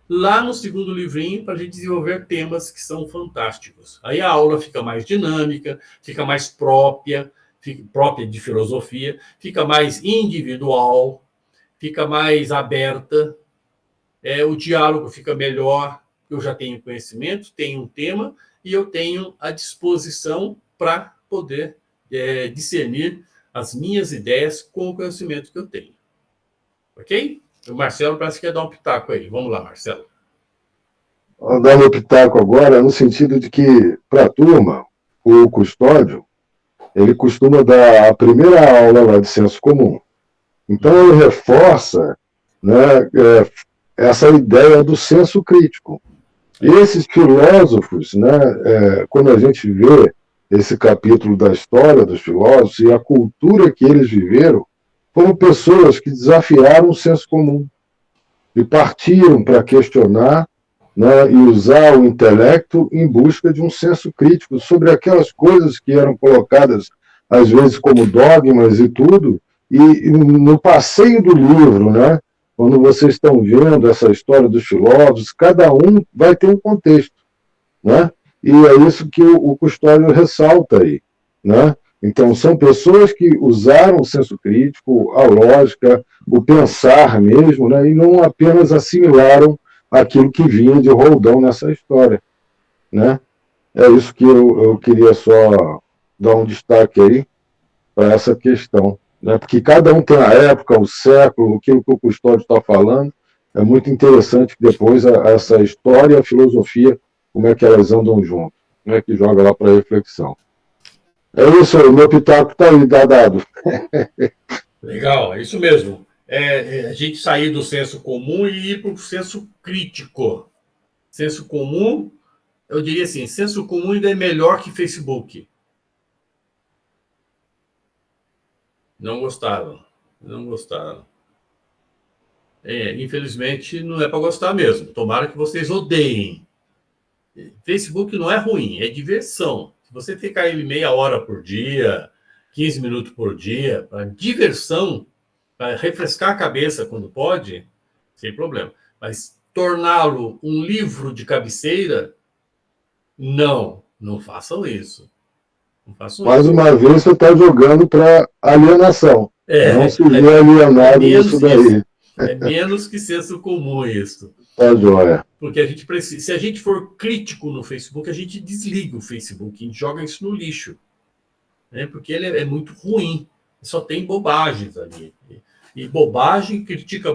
lá no segundo livrinho para a gente desenvolver temas que são fantásticos. Aí a aula fica mais dinâmica, fica mais própria de filosofia, fica mais individual, fica mais aberta, o diálogo fica melhor, eu já tenho conhecimento, tenho um tema, e eu tenho a disposição para poder discernir as minhas ideias com o conhecimento que eu tenho. Ok? O Marcelo parece que quer dar um pitaco aí. Vamos lá, Marcelo. Vou dar meu pitaco agora no sentido de que, para a turma, o custódio, ele costuma dar a primeira aula lá de senso comum. Então, ele reforça, né, essa ideia do senso crítico. E esses filósofos, né, quando a gente vê esse capítulo da história dos filósofos e a cultura que eles viveram, foram pessoas que desafiaram o senso comum e partiram para questionar, né, e usar o intelecto em busca de um senso crítico sobre aquelas coisas que eram colocadas, às vezes, como dogmas e tudo. E no passeio do livro, né, quando vocês estão vendo essa história dos filósofos, cada um vai ter um contexto, né? E é isso que o Custódio ressalta aí, né? Então, são pessoas que usaram o senso crítico, a lógica, o pensar mesmo, né? E não apenas assimilaram aquilo que vinha de Roldão nessa história, né? É isso que eu queria só dar um destaque aí para essa questão, né? Porque cada um tem a época, o século, aquilo que o Custódio está falando. É muito interessante que depois essa história e a filosofia, como é que elas andam junto, como é que joga lá para reflexão. É isso aí, o meu pitaco está aí, dado. Legal, é isso mesmo. A gente sair do senso comum e ir para o senso crítico. Senso comum, eu diria assim, senso comum ainda é melhor que Facebook. Não gostaram. Infelizmente, não é para gostar mesmo. Tomara que vocês odeiem. Facebook não é ruim, é diversão. Se você ficar ele meia hora por dia, 15 minutos por dia, para diversão, para refrescar a cabeça quando pode, sem problema. Mas torná-lo um livro de cabeceira, não façam isso. Mais uma vez, você está jogando para alienação. Não se vê alienado nisso daí. É menos que senso comum isso. Tá joia. Porque a gente precisa, se a gente for crítico no Facebook, a gente desliga o Facebook, a gente joga isso no lixo, né? Porque ele é muito ruim, só tem bobagens ali. E bobagem, critica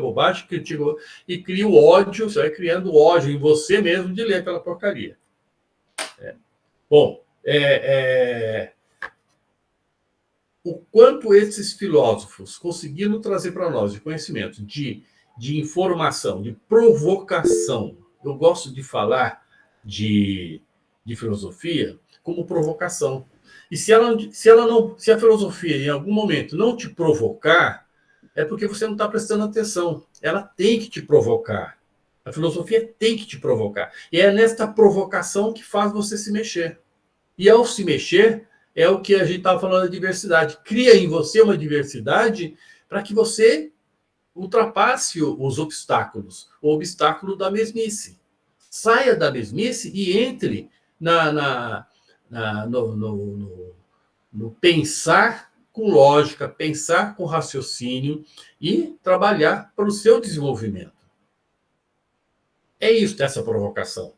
e cria o ódio, você vai criando ódio em você mesmo de ler aquela porcaria. Bom, o quanto esses filósofos conseguiram trazer para nós de conhecimento, de informação, de provocação. Eu gosto de falar de filosofia como provocação. E se a filosofia, em algum momento, não te provocar, é porque você não está prestando atenção. Ela tem que te provocar. A filosofia tem que te provocar. E é nesta provocação que faz você se mexer. E ao se mexer, é o que a gente estava falando da diversidade. Cria em você uma diversidade para que você ultrapasse os obstáculos, o obstáculo da mesmice. Saia da mesmice e entre no pensar com lógica, pensar com raciocínio e trabalhar para o seu desenvolvimento. É isso, essa provocação.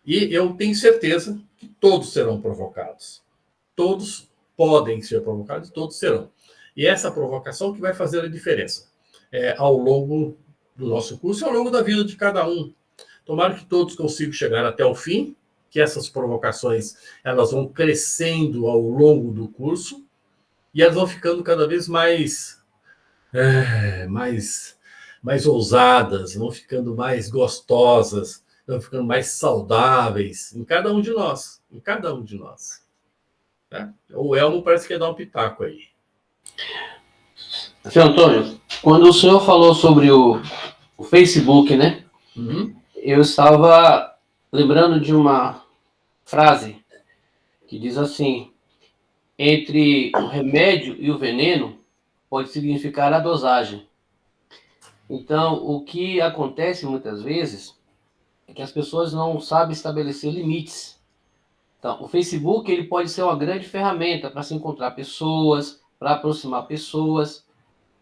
E eu tenho certeza que todos serão provocados. Todos podem ser provocados, todos serão. E essa provocação que vai fazer a diferença ao longo do nosso curso e ao longo da vida de cada um. Tomara que todos consigam chegar até o fim, que essas provocações elas vão crescendo ao longo do curso e elas vão ficando cada vez mais ousadas, vão ficando mais gostosas, vão ficando mais saudáveis em cada um de nós, Tá? O Elmo parece que ia dar um pitaco aí. Seu Antônio, quando o senhor falou sobre o Facebook, né? Uhum. Eu estava lembrando de uma frase que diz assim: entre o remédio e o veneno pode significar a dosagem. Então, o que acontece muitas vezes é que as pessoas não sabem estabelecer limites. Então, o Facebook ele pode ser uma grande ferramenta para se encontrar pessoas, para aproximar pessoas,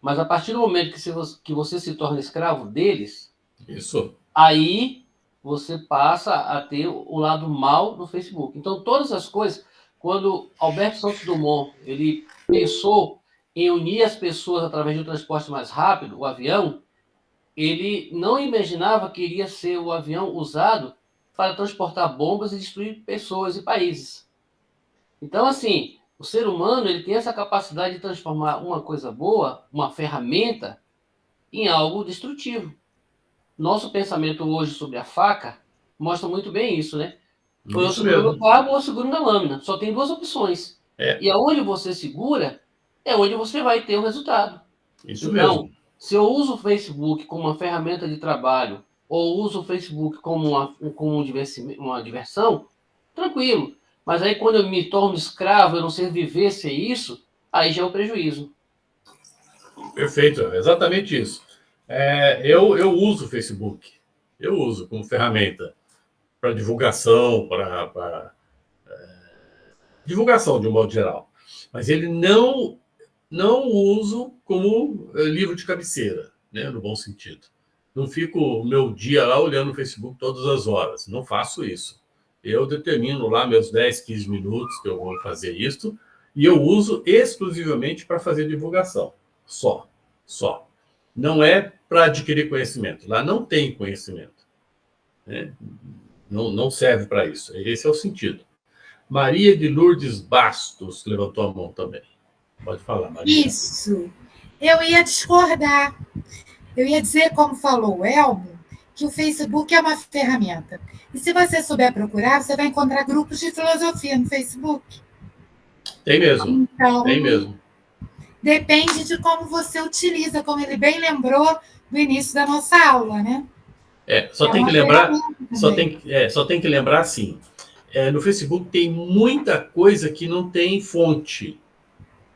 mas a partir do momento que você se torna escravo deles, isso, aí você passa a ter o lado mal do Facebook. Então, todas as coisas, quando Alberto Santos Dumont ele pensou em unir as pessoas através de um transporte mais rápido, o avião, ele não imaginava que iria ser o avião usado para transportar bombas e destruir pessoas e países. Então, assim, o ser humano ele tem essa capacidade de transformar uma coisa boa, uma ferramenta, em algo destrutivo. Nosso pensamento hoje sobre a faca mostra muito bem isso, né? Ou eu seguro no cabo ou eu seguro na lâmina. Só tem duas opções. E aonde você segura é onde você vai ter o resultado. Isso então, mesmo. Se eu uso o Facebook como uma ferramenta de trabalho ou uso o Facebook como uma diversão, tranquilo. Mas aí quando eu me torno escravo, eu não sei viver sem isso, aí já é um prejuízo. Perfeito, exatamente isso. Eu uso o Facebook. Eu uso como ferramenta para divulgação, para divulgação de um modo geral. Mas ele não uso como livro de cabeceira, né, no bom sentido. Não fico o meu dia lá olhando o Facebook todas as horas. Não faço isso. Eu determino lá meus 10, 15 minutos que eu vou fazer isso e eu uso exclusivamente para fazer divulgação. Só. Não é para adquirir conhecimento. Lá não tem conhecimento. Né? Não serve para isso. Esse é o sentido. Maria de Lourdes Bastos levantou a mão também. Pode falar, Maria. Isso. Eu ia discordar. Eu ia dizer, como falou o Elmo, que o Facebook é uma ferramenta. E se você souber procurar, você vai encontrar grupos de filosofia no Facebook. Tem mesmo. Então, tem mesmo. Depende de como você utiliza, como ele bem lembrou no início da nossa aula, né? Só tem que lembrar, só tem que lembrar assim, no Facebook tem muita coisa que não tem fonte,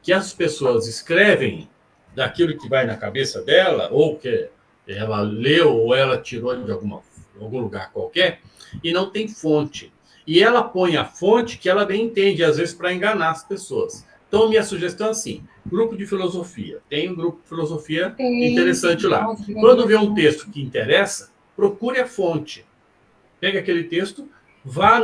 que as pessoas escrevem daquilo que vai na cabeça dela, ou que ela leu, ou ela tirou de algum lugar qualquer, e não tem fonte. E ela põe a fonte que ela bem entende, às vezes, para enganar as pessoas. Então, minha sugestão é assim, grupo de filosofia. Tem um grupo de filosofia interessante lá. Quando vê um texto que interessa, procure a fonte. Pega aquele texto, vá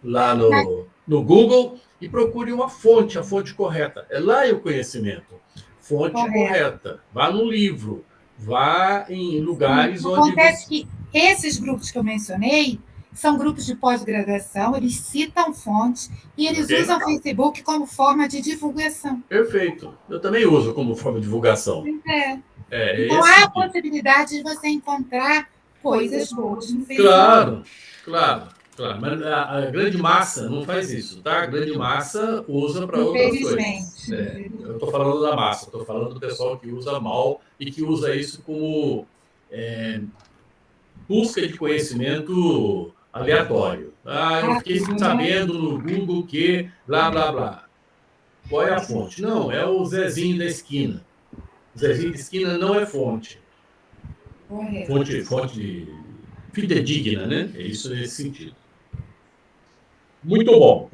lá no Google e procure uma fonte, a fonte correta. É lá o conhecimento. Fonte correta. Vá no livro, vá em lugares onde... Acontece que esses grupos que eu mencionei são grupos de pós-graduação, eles citam fontes e eles usam o Facebook como forma de divulgação. Perfeito. Eu também uso como forma de divulgação. Então, há a possibilidade de você encontrar coisas boas no Facebook. Claro. Mas a grande massa não faz isso, tá? A grande massa usa para outras coisas. Eu estou falando da massa, estou falando do pessoal que usa mal e que usa isso como busca de conhecimento aleatório. Eu fiquei sabendo no Google que blá, blá, blá. Qual é a fonte? Não, é o Zezinho da esquina. O Zezinho da esquina não é fonte. Fonte fidedigna, né? É isso nesse sentido. Muito bom.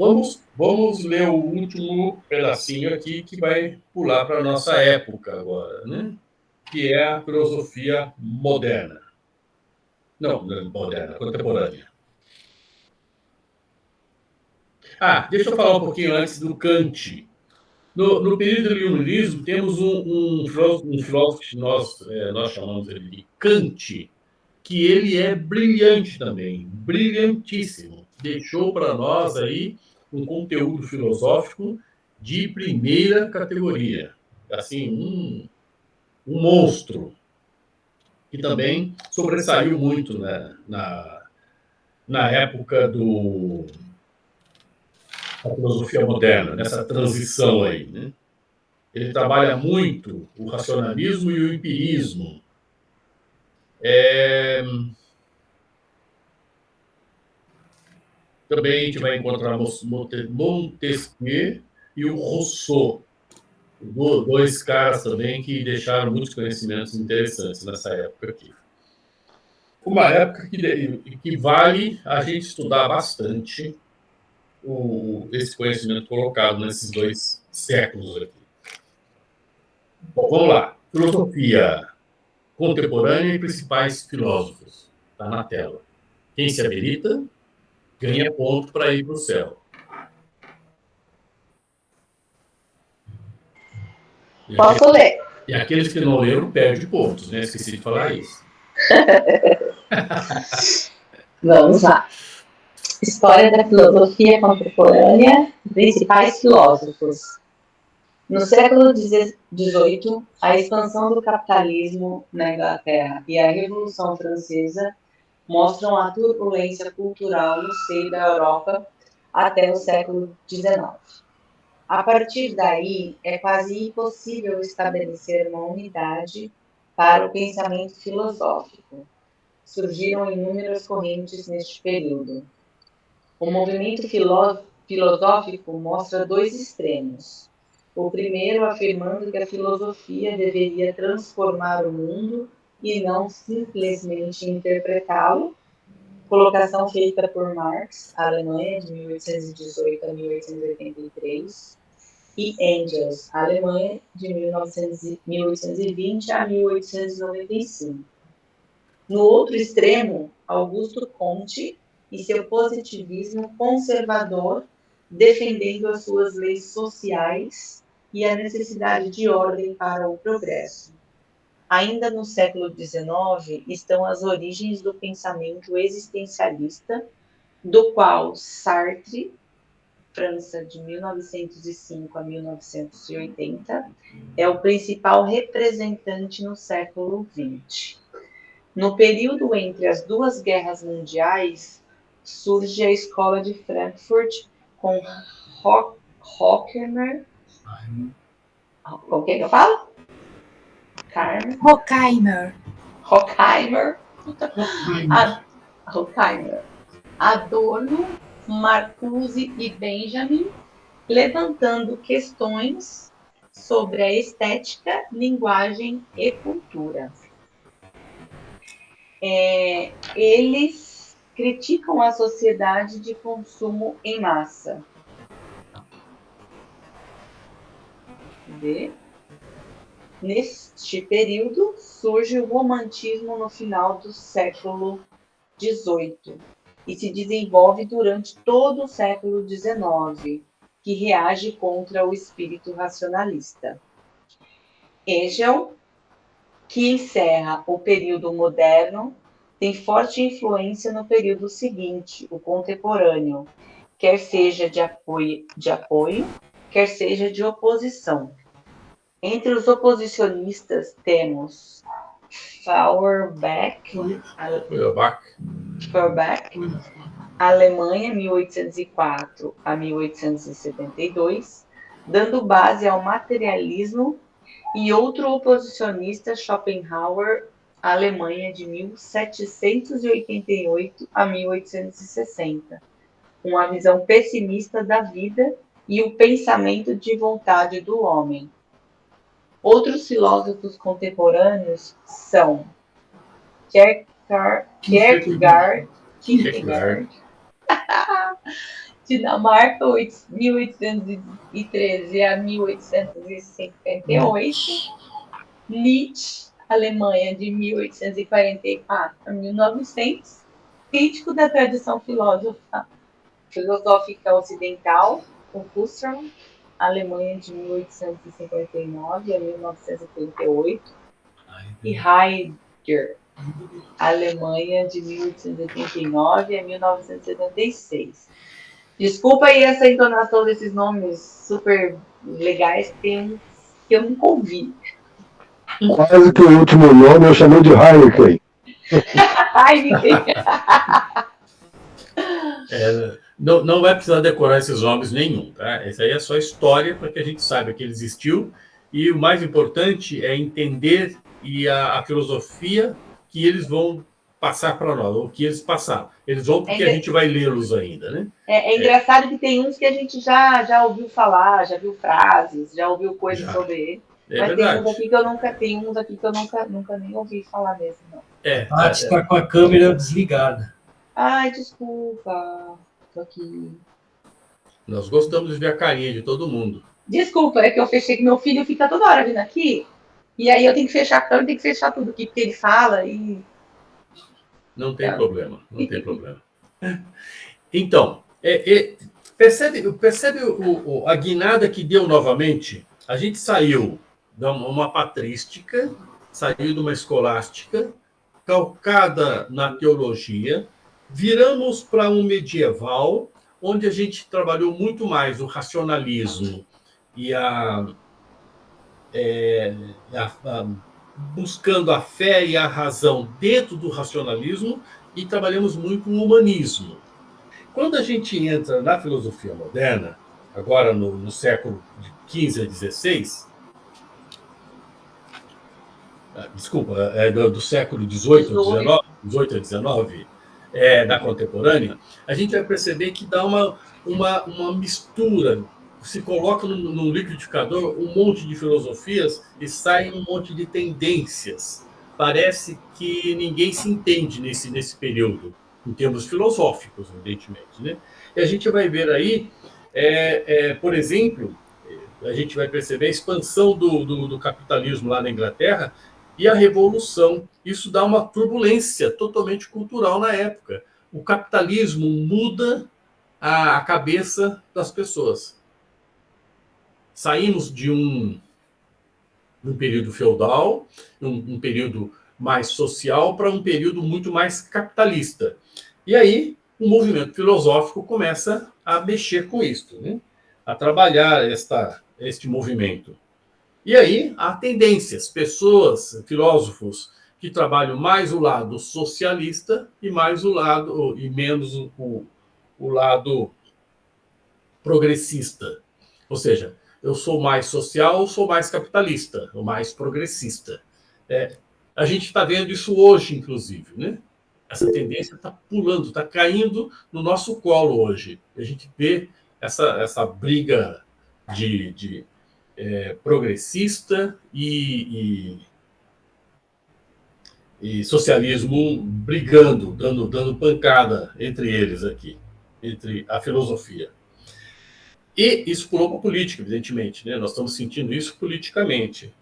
Vamos ler o último pedacinho aqui que vai pular para a nossa época agora, né? Que é a filosofia moderna. Não moderna, contemporânea. Deixa eu falar um pouquinho antes do Kant. No período do iluminismo, temos um filósofo que nós chamamos ele de Kant, que ele é brilhante também, brilhantíssimo. Deixou para nós aí um conteúdo filosófico de primeira categoria. Assim, um monstro, que também sobressaiu muito, né, na época da filosofia moderna, nessa transição aí, né? Ele trabalha muito o racionalismo e o empirismo. Também a gente vai encontrar Montesquieu e o Rousseau, dois caras também que deixaram muitos conhecimentos interessantes nessa época aqui. Uma época que vale a gente estudar bastante esse conhecimento colocado nesses 2 séculos aqui. Bom, vamos lá. Filosofia contemporânea e principais filósofos. Está na tela. Quem se habilita ganha ponto para ir para o céu. Posso ler? E aqueles que não leram perdem pontos, né? Esqueci de falar isso. Vamos lá. História da filosofia contemporânea, principais filósofos. No século XVIII, a expansão do capitalismo na Inglaterra e a Revolução Francesa mostram a turbulência cultural no seio da Europa até o século XIX. A partir daí, é quase impossível estabelecer uma unidade para o pensamento filosófico. Surgiram inúmeras correntes neste período. O movimento filosófico mostra 2 extremos. O primeiro afirmando que a filosofia deveria transformar o mundo e não simplesmente interpretá-lo, colocação feita por Marx, Alemanha, de 1818 a 1883, e Engels, Alemanha, de 1820 a 1895. No outro extremo, Augusto Comte e seu positivismo conservador, defendendo as suas leis sociais e a necessidade de ordem para o progresso. Ainda no século XIX estão as origens do pensamento existencialista, do qual Sartre, França, de 1905 a 1980, é o principal representante no século XX. No período entre as 2 guerras mundiais, surge a Escola de Frankfurt com Horkheimer. O que eu falo? Horkheimer. Adorno, Marcuse e Benjamin, levantando questões sobre a estética, linguagem e cultura. Eles criticam a sociedade de consumo em massa. Neste período surge o romantismo no final do século XVIII e se desenvolve durante todo o século XIX, que reage contra o espírito racionalista. Hegel, que encerra o período moderno, tem forte influência no período seguinte, o contemporâneo, quer seja de apoio, quer seja de oposição. Entre os oposicionistas temos Feuerbach, Alemanha, 1804 a 1872, dando base ao materialismo, e outro oposicionista, Schopenhauer, Alemanha, de 1788 a 1860, com a visão pessimista da vida e o pensamento de vontade do homem. Outros filósofos contemporâneos são Kierkegaard, Dinamarca, 1813 a 1858, Nietzsche, Alemanha, de 1844 a 1900, crítico da tradição filosófica ocidental, Husserl, Alemanha, de 1859 a 1938, e Heidegger, Alemanha, de 1889 a 1976. Desculpa aí essa entonação desses nomes super legais que eu nunca ouvi. Quase que o último nome eu chamei de Heineken. Heineken. Não vai precisar decorar esses nomes nenhum, tá? Isso aí é só história para que a gente saiba que ele existiu, e o mais importante é entender a filosofia que eles vão passar para nós, ou que eles passaram. Eles vão porque a gente vai lê-los ainda, né? É engraçado que tem uns que a gente já ouviu falar, já viu frases, já ouviu coisas sobre ele. Mas verdade. Tem uns aqui que eu nunca nem ouvi falar mesmo, não. Está com a câmera desligada. Ai, desculpa. Tô aqui. Nós gostamos de ver a carinha de todo mundo. Desculpa, é que eu fechei que meu filho fica toda hora vindo aqui, e aí eu tenho que fechar a câmera, tenho que fechar tudo aqui, porque ele fala e... Não tem problema, não tem problema. Então, percebe a guinada que deu novamente? A gente saiu de uma patrística, saiu de uma escolástica, calcada na teologia, viramos para um medieval, onde a gente trabalhou muito mais o racionalismo e buscando a fé e a razão dentro do racionalismo, e trabalhamos muito o humanismo. Quando a gente entra na filosofia moderna, agora no século XV a XVI, desculpa, do século XVIII a XIX, da contemporânea, a gente vai perceber que dá uma mistura, se coloca no liquidificador um monte de filosofias e sai um monte de tendências. Parece que ninguém se entende nesse período, em termos filosóficos, evidentemente, né? E a gente vai ver aí, por exemplo, a gente vai perceber a expansão do capitalismo lá na Inglaterra e a revolução. Isso dá uma turbulência totalmente cultural na época. O capitalismo muda a cabeça das pessoas. Saímos de um período feudal, um período mais social, para um período muito mais capitalista. E aí o movimento filosófico começa a mexer com isso, né? A trabalhar este movimento. E aí há tendências, pessoas, filósofos, que trabalham mais o lado socialista e menos o lado progressista. Ou seja, eu sou mais social ou sou mais capitalista, ou mais progressista. A gente está vendo isso hoje, inclusive, né? Essa tendência está pulando, está caindo no nosso colo hoje. A gente vê essa briga de progressista e socialismo brigando, dando pancada entre eles aqui, entre a filosofia. E isso pulou para a política, evidentemente, né? Nós estamos sentindo isso politicamente.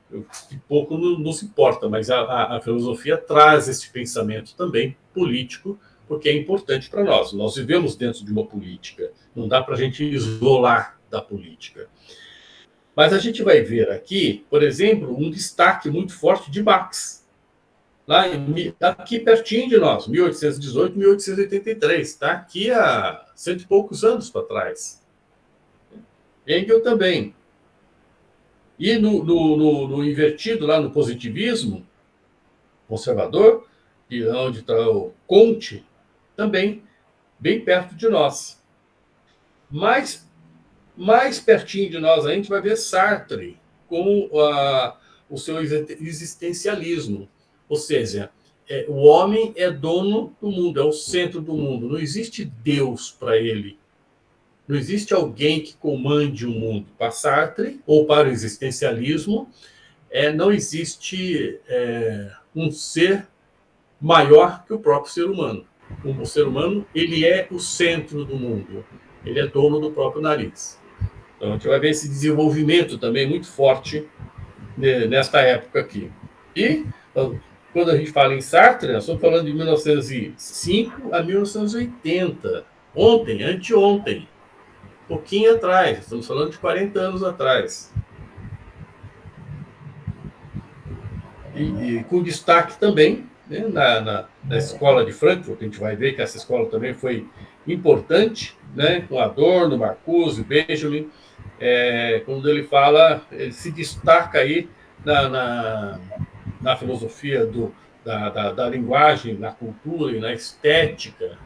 pouco nos importa, mas a filosofia traz esse pensamento também político, porque é importante para nós. Nós vivemos dentro de uma política, não dá para a gente isolar da política. Mas a gente vai ver aqui, por exemplo, um destaque muito forte de Marx, aqui pertinho de nós, 1818, 1883, está aqui há 100 e poucos anos para trás. Engels também. E no invertido, lá no positivismo conservador, e onde está o Comte, também bem perto de nós. Mais pertinho de nós, a gente vai ver Sartre com o seu existencialismo. Ou seja, o homem é dono do mundo, é o centro do mundo. Não existe Deus para ele. Não existe alguém que comande o mundo. Para Sartre, ou para o existencialismo, não existe um ser maior que o próprio ser humano. O ser humano, ele é o centro do mundo. Ele é dono do próprio nariz. Então, a gente vai ver esse desenvolvimento também muito forte nesta época aqui. E, quando a gente fala em Sartre, nós estamos falando de 1905 a 1980. Ontem, anteontem. Pouquinho atrás, estamos falando de 40 anos atrás. E com destaque também, né, na escola de Frankfurt, a gente vai ver que essa escola também foi importante, né, com Adorno, Marcuse, Benjamin, quando ele fala, ele se destaca aí na filosofia da linguagem, na cultura e na estética,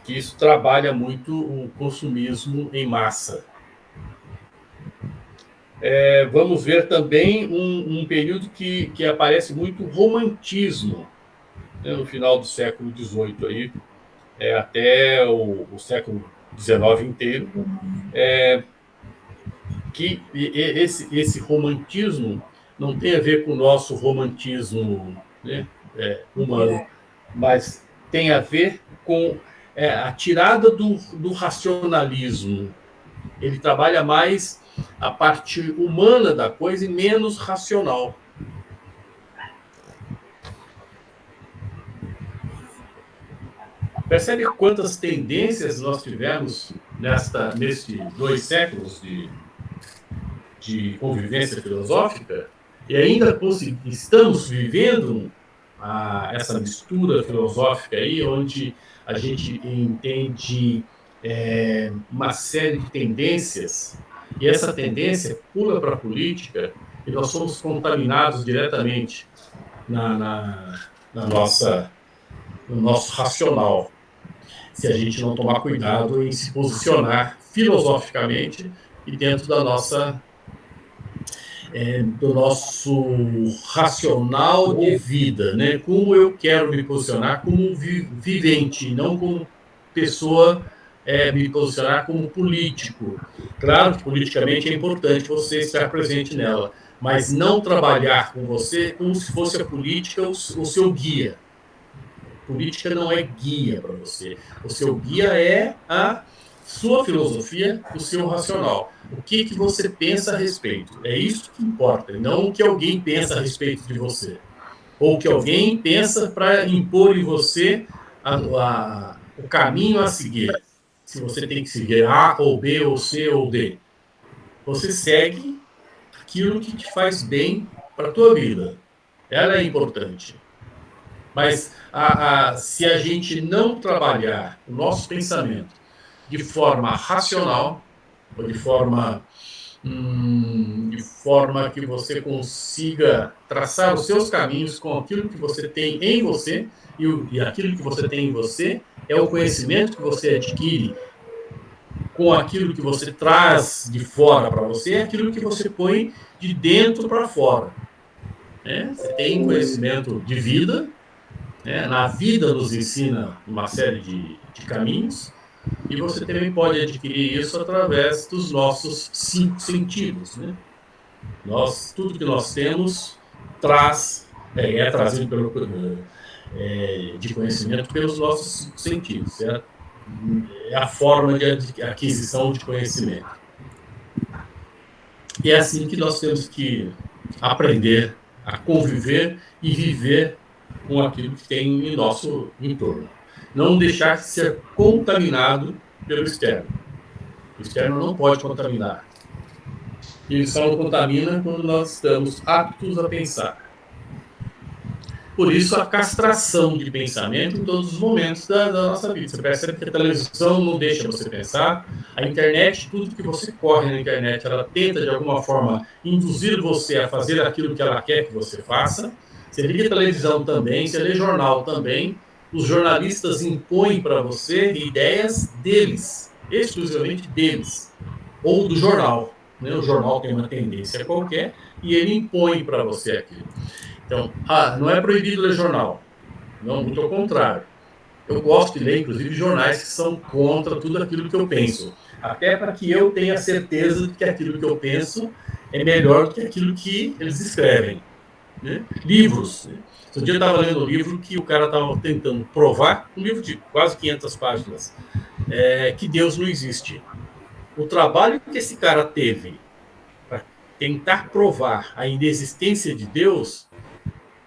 que isso trabalha muito o consumismo em massa. Vamos ver também um período que aparece muito romantismo, né, no final do século XVIII, aí, até o século XIX inteiro, que esse romantismo não tem a ver com o nosso romantismo, né, humano, mas tem a ver com a tirada do racionalismo. Ele trabalha mais a parte humana da coisa e menos racional. Percebe quantas tendências nós tivemos nesses 2 séculos de convivência filosófica? E ainda estamos vivendo essa mistura filosófica aí, onde a gente entende uma série de tendências, e essa tendência pula para a política, e nós somos contaminados diretamente no nosso racional, se a gente não tomar cuidado em se posicionar filosoficamente e dentro do nosso racional de vida, né? Como eu quero me posicionar como vivente, não como pessoa, me posicionar como político. Claro que politicamente é importante você estar presente nela, mas não trabalhar com você como se fosse a política o seu guia. Política não é guia para você. O seu guia é a sua filosofia, o seu racional. O que você pensa a respeito. É isso que importa, não o que alguém pensa a respeito de você. Ou o que alguém pensa para impor em você o caminho a seguir. Se você tem que seguir A, ou B, ou C, ou D. Você segue aquilo que te faz bem para a tua vida. Ela é importante. Mas se a gente não trabalhar o nosso pensamento de forma racional, ou de forma que você consiga traçar os seus caminhos com aquilo que você tem em você, e aquilo que você tem em você é o conhecimento que você adquire com aquilo que você traz de fora para você, é aquilo que você põe de dentro para fora. Você tem conhecimento de vida, na vida nos ensina uma série de caminhos, e você também pode adquirir isso através dos nossos 5 sentidos, né? Tudo que nós temos é trazido de conhecimento pelos nossos sentidos. É a forma de aquisição de conhecimento. E é assim que nós temos que aprender a conviver e viver com aquilo que tem em nosso entorno. Não deixar de ser contaminado pelo externo. O externo não pode contaminar. Ele só não contamina quando nós estamos aptos a pensar. Por isso, a castração de pensamento em todos os momentos da nossa vida. Você percebe que a televisão não deixa você pensar, a internet, tudo que você corre na internet, ela tenta, de alguma forma, induzir você a fazer aquilo que ela quer que você faça. Você liga a televisão também, você lê jornal também, os jornalistas impõem para você ideias deles, exclusivamente deles, ou do jornal. Né? O jornal tem uma tendência qualquer e ele impõe para você aquilo. Então, não é proibido ler jornal. Não, muito ao contrário. Eu gosto de ler, inclusive, jornais que são contra tudo aquilo que eu penso. Até para que eu tenha certeza de que aquilo que eu penso é melhor do que aquilo que eles escrevem. Né? Livros. Né? Um dia eu estava lendo um livro que o cara estava tentando provar, um livro de quase 500 páginas, que Deus não existe. O trabalho que esse cara teve para tentar provar a inexistência de Deus,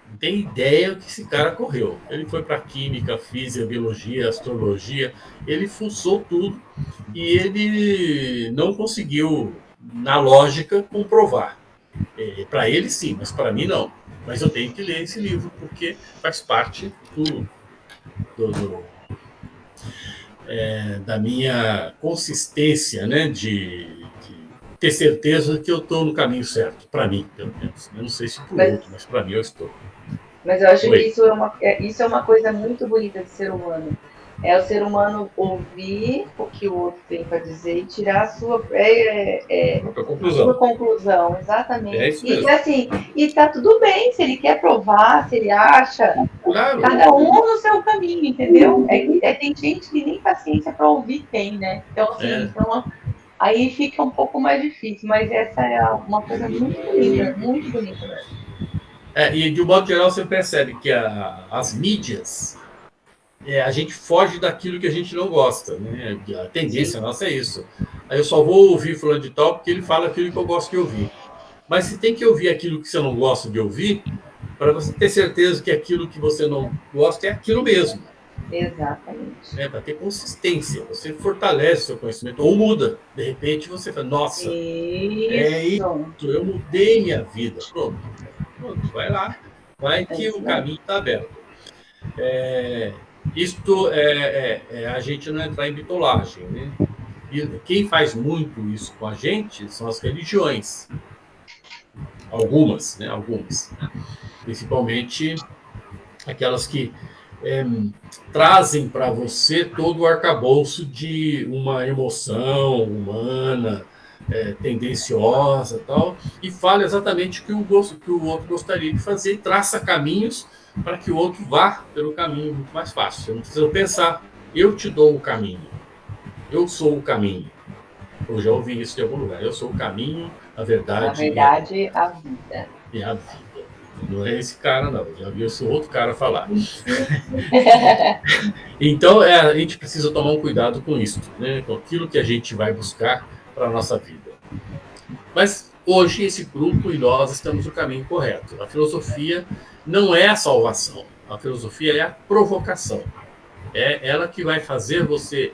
não tem ideia do que esse cara correu. Ele foi para química, física, biologia, astrologia, ele fuçou tudo e ele não conseguiu, na lógica, comprovar. Para ele sim, mas para mim não. Mas eu tenho que ler esse livro porque faz parte da minha consistência, né, de ter certeza que eu estou no caminho certo, para mim, pelo menos. Eu não sei se para o outro, mas para mim eu estou. Mas eu acho que isso é uma coisa muito bonita de ser humano. É o ser humano ouvir o que o outro tem para dizer e tirar a sua conclusão. Exatamente. É isso mesmo. E assim, e tá tudo bem se ele quer provar, se ele acha. Claro. Cada um no seu caminho, entendeu? Tem gente que nem paciência para ouvir tem, né? Então, assim, aí fica um pouco mais difícil, mas essa é uma coisa muito bonita mesmo. E de um modo geral você percebe que as mídias, a gente foge daquilo que a gente não gosta, né? A tendência nossa é isso. Aí eu só vou ouvir fulano de tal porque ele fala aquilo que eu gosto de ouvir. Mas você tem que ouvir aquilo que você não gosta de ouvir para você ter certeza que aquilo que você não gosta é aquilo mesmo. Exatamente. Para ter consistência. Você fortalece o seu conhecimento ou muda. De repente você fala, nossa, isso, eu mudei minha vida. Pronto, vai lá. Vai que o caminho está aberto. Isto é a gente não entrar em bitolagem, né? E quem faz muito isso com a gente são as religiões. Algumas, né? Principalmente aquelas que trazem para você todo o arcabouço de uma emoção humana, tendenciosa tal, e fala exatamente o que o outro gostaria de fazer e traça caminhos para que o outro vá pelo caminho muito mais fácil. Você não precisa pensar, eu te dou o caminho, eu sou o caminho. Eu já ouvi isso em algum lugar, eu sou o caminho, a verdade, a vida. E a vida. Não é esse cara, não. Eu já vi esse outro cara falar. Então, a gente precisa tomar um cuidado com isso, né? Com aquilo que a gente vai buscar para a nossa vida. Mas hoje, esse grupo e nós estamos no caminho correto. A filosofia não é a salvação. A filosofia é a provocação. É ela que vai fazer você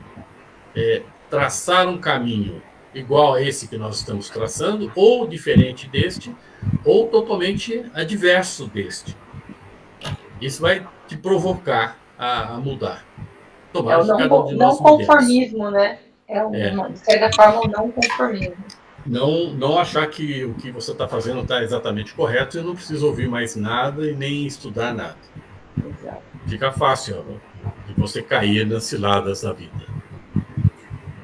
traçar um caminho igual a esse que nós estamos traçando, ou diferente deste, ou totalmente adverso deste. Isso vai te provocar a mudar. Tomara que cada um de nós conformismo, né? De certa forma, o não conformismo. Não achar que o que você está fazendo está exatamente correto e não precisa ouvir mais nada e nem estudar nada. Exato. Fica fácil de você cair nas ciladas da vida.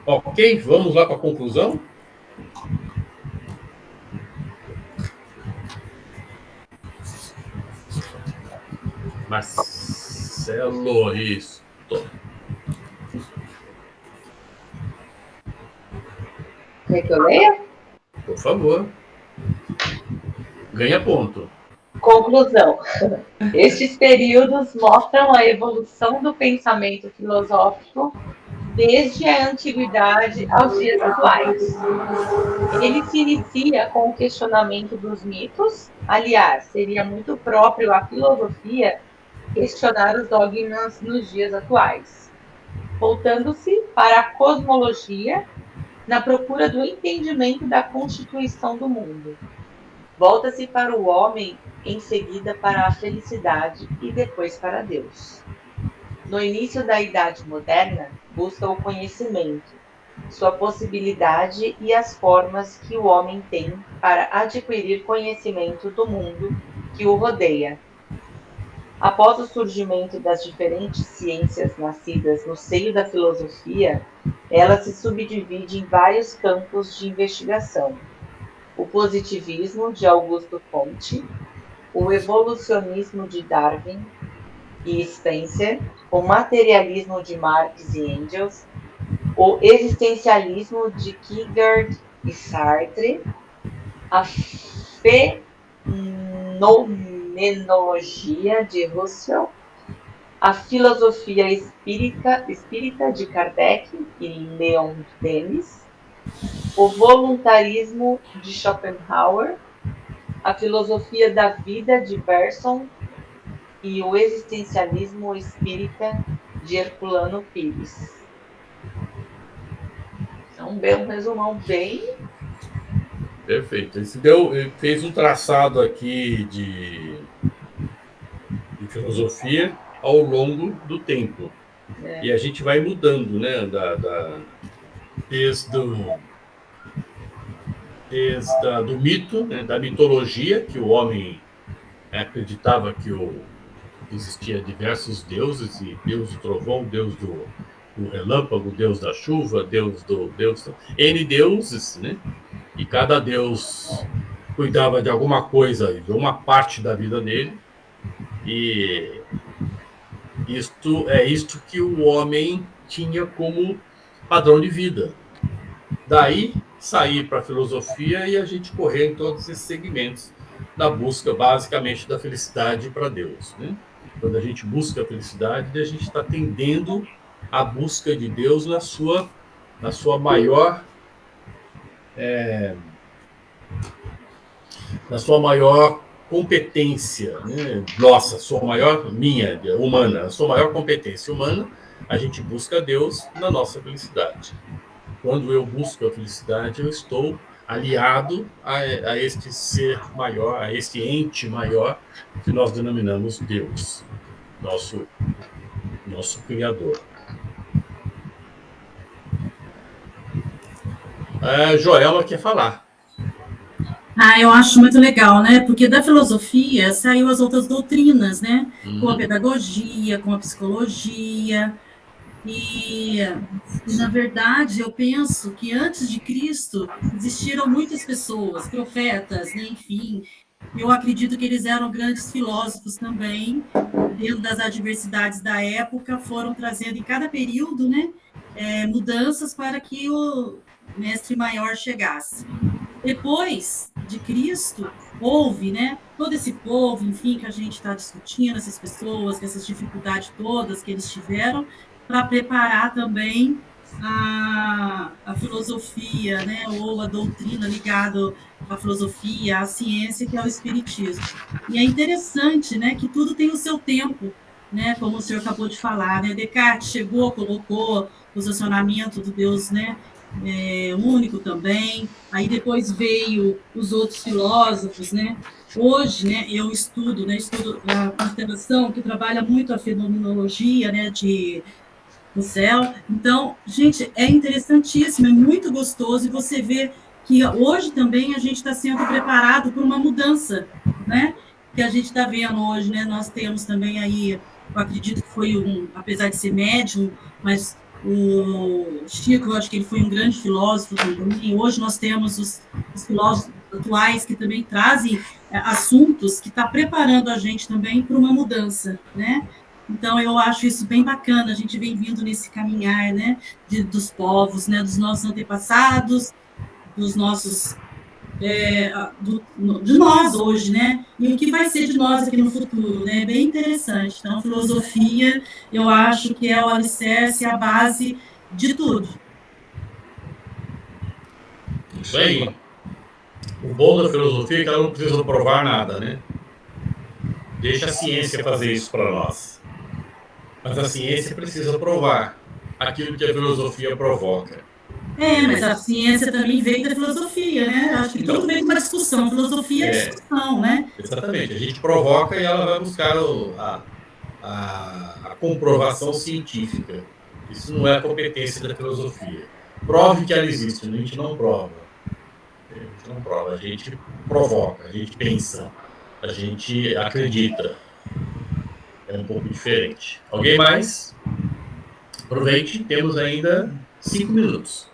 Ok, vamos lá para a conclusão? Marcelo, isso. Quer que eu leia? Por favor. Ganha ponto. Conclusão. Estes períodos mostram a evolução do pensamento filosófico desde a antiguidade aos dias atuais. Ele se inicia com o questionamento dos mitos. Aliás, seria muito próprio à filosofia questionar os dogmas nos dias atuais, voltando-se para a cosmologia na procura do entendimento da constituição do mundo. Volta-se para o homem, em seguida para a felicidade e depois para Deus. No início da Idade Moderna, busca o conhecimento, sua possibilidade e as formas que o homem tem para adquirir conhecimento do mundo que o rodeia. Após o surgimento das diferentes ciências nascidas no seio da filosofia, ela se subdivide em vários campos de investigação. O positivismo, de Augusto Comte, o evolucionismo de Darwin e Spencer, o materialismo de Marx e Engels, o existencialismo de Kierkegaard e Sartre, a fenomenologia de Russell, a filosofia espírita de Kardec e Leon Denis, o voluntarismo de Schopenhauer, a filosofia da vida de Bergson e o existencialismo espírita de Herculano Pires. Então, um resumão bem... Perfeito. Ele fez um traçado aqui de filosofia ao longo do tempo. E a gente vai mudando, né? Desde do mito, né? Da mitologia, que o homem acreditava que existia diversos deuses, e Deus do trovão, Deus do relâmpago, Deus da chuva, N deuses, né? E cada deus cuidava de alguma coisa, de uma parte da vida dele. E isto que o homem tinha como padrão de vida. Daí, sair para a filosofia e a gente correr em todos esses segmentos da busca, basicamente, da felicidade para Deus, né? Quando a gente busca a felicidade, a gente está tendendo à busca de Deus na sua maior competência, né? Humana, a sua maior competência humana, a gente busca Deus na nossa felicidade. Quando eu busco a felicidade, eu estou aliado a este ser maior, a este ente maior que nós denominamos Deus, nosso Criador. A Joelma quer falar. Eu acho muito legal, né? Porque da filosofia saiu as outras doutrinas, né? Com a pedagogia, com a psicologia. E, na verdade, eu penso que antes de Cristo existiram muitas pessoas, profetas, né? Enfim. Eu acredito que eles eram grandes filósofos também, dentro das adversidades da época, foram trazendo em cada período, né? Mudanças para que o mestre maior chegasse. Depois de Cristo, houve, né, todo esse povo, enfim, que a gente está discutindo, essas pessoas, essas dificuldades todas que eles tiveram, para preparar também a filosofia, né, ou a doutrina ligada à filosofia, à ciência, que é o espiritismo. E é interessante, né, que tudo tem o seu tempo, né, como o senhor acabou de falar, né, Descartes chegou, colocou o posicionamento do Deus, né, único também, aí depois veio os outros filósofos, né? Hoje, né, eu estudo a constelação, que trabalha muito a fenomenologia, né, do céu. Então, gente, é interessantíssimo, é muito gostoso, e você vê que hoje também a gente está sendo preparado por uma mudança, né? Que a gente está vendo hoje, né? Nós temos também aí, eu acredito que foi apesar de ser médium, mas o Chico, eu acho que ele foi um grande filósofo também. Hoje nós temos os filósofos atuais que também trazem assuntos que está preparando a gente também para uma mudança, né? Então, eu acho isso bem bacana, a gente vem vindo nesse caminhar, né, dos povos, né, dos nossos antepassados, dos nossos... de nós hoje, né? E o que vai ser de nós aqui no futuro, né? Bem interessante. Então, a filosofia, eu acho que é o alicerce, a base de tudo. Isso aí. O bom da filosofia é que ela não precisa provar nada, né? Deixa a ciência fazer isso para nós. Mas a ciência precisa provar aquilo que a filosofia provoca. Mas a ciência também veio da filosofia, né? Acho que tudo veio de uma discussão. Filosofia é discussão, né? Exatamente. A gente provoca e ela vai buscar a comprovação científica. Isso não é a competência da filosofia. Prove que ela existe, a gente não prova. A gente não prova, a gente provoca, a gente pensa, a gente acredita. É um pouco diferente. Alguém mais? Aproveite, temos ainda 5 minutos.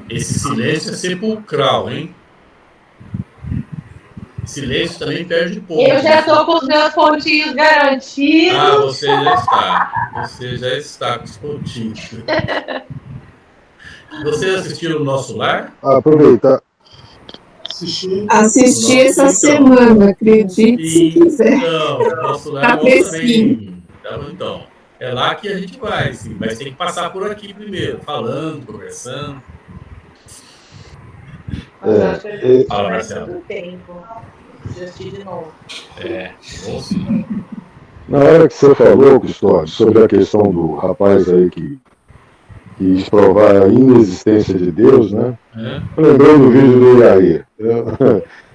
Esse silêncio é sepulcral, hein? Silêncio também perde ponto. Eu já estou com os meus pontinhos garantidos. Ah, você já está. Você já está com os pontinhos. Vocês assistiram o Nosso Lar? Aproveitar. Assisti essa semana, acredite se quiser. Então, o Nosso Lar mostra bem. Então, é lá que a gente vai, sim. Mas tem que passar por aqui primeiro, falando, conversando. Fala, Marcelo. De novo. Bom sim. Na hora que você falou, Custódio, sobre a questão do rapaz aí que quis provar a inexistência de Deus, né? Eu lembrei do vídeo do Iaí.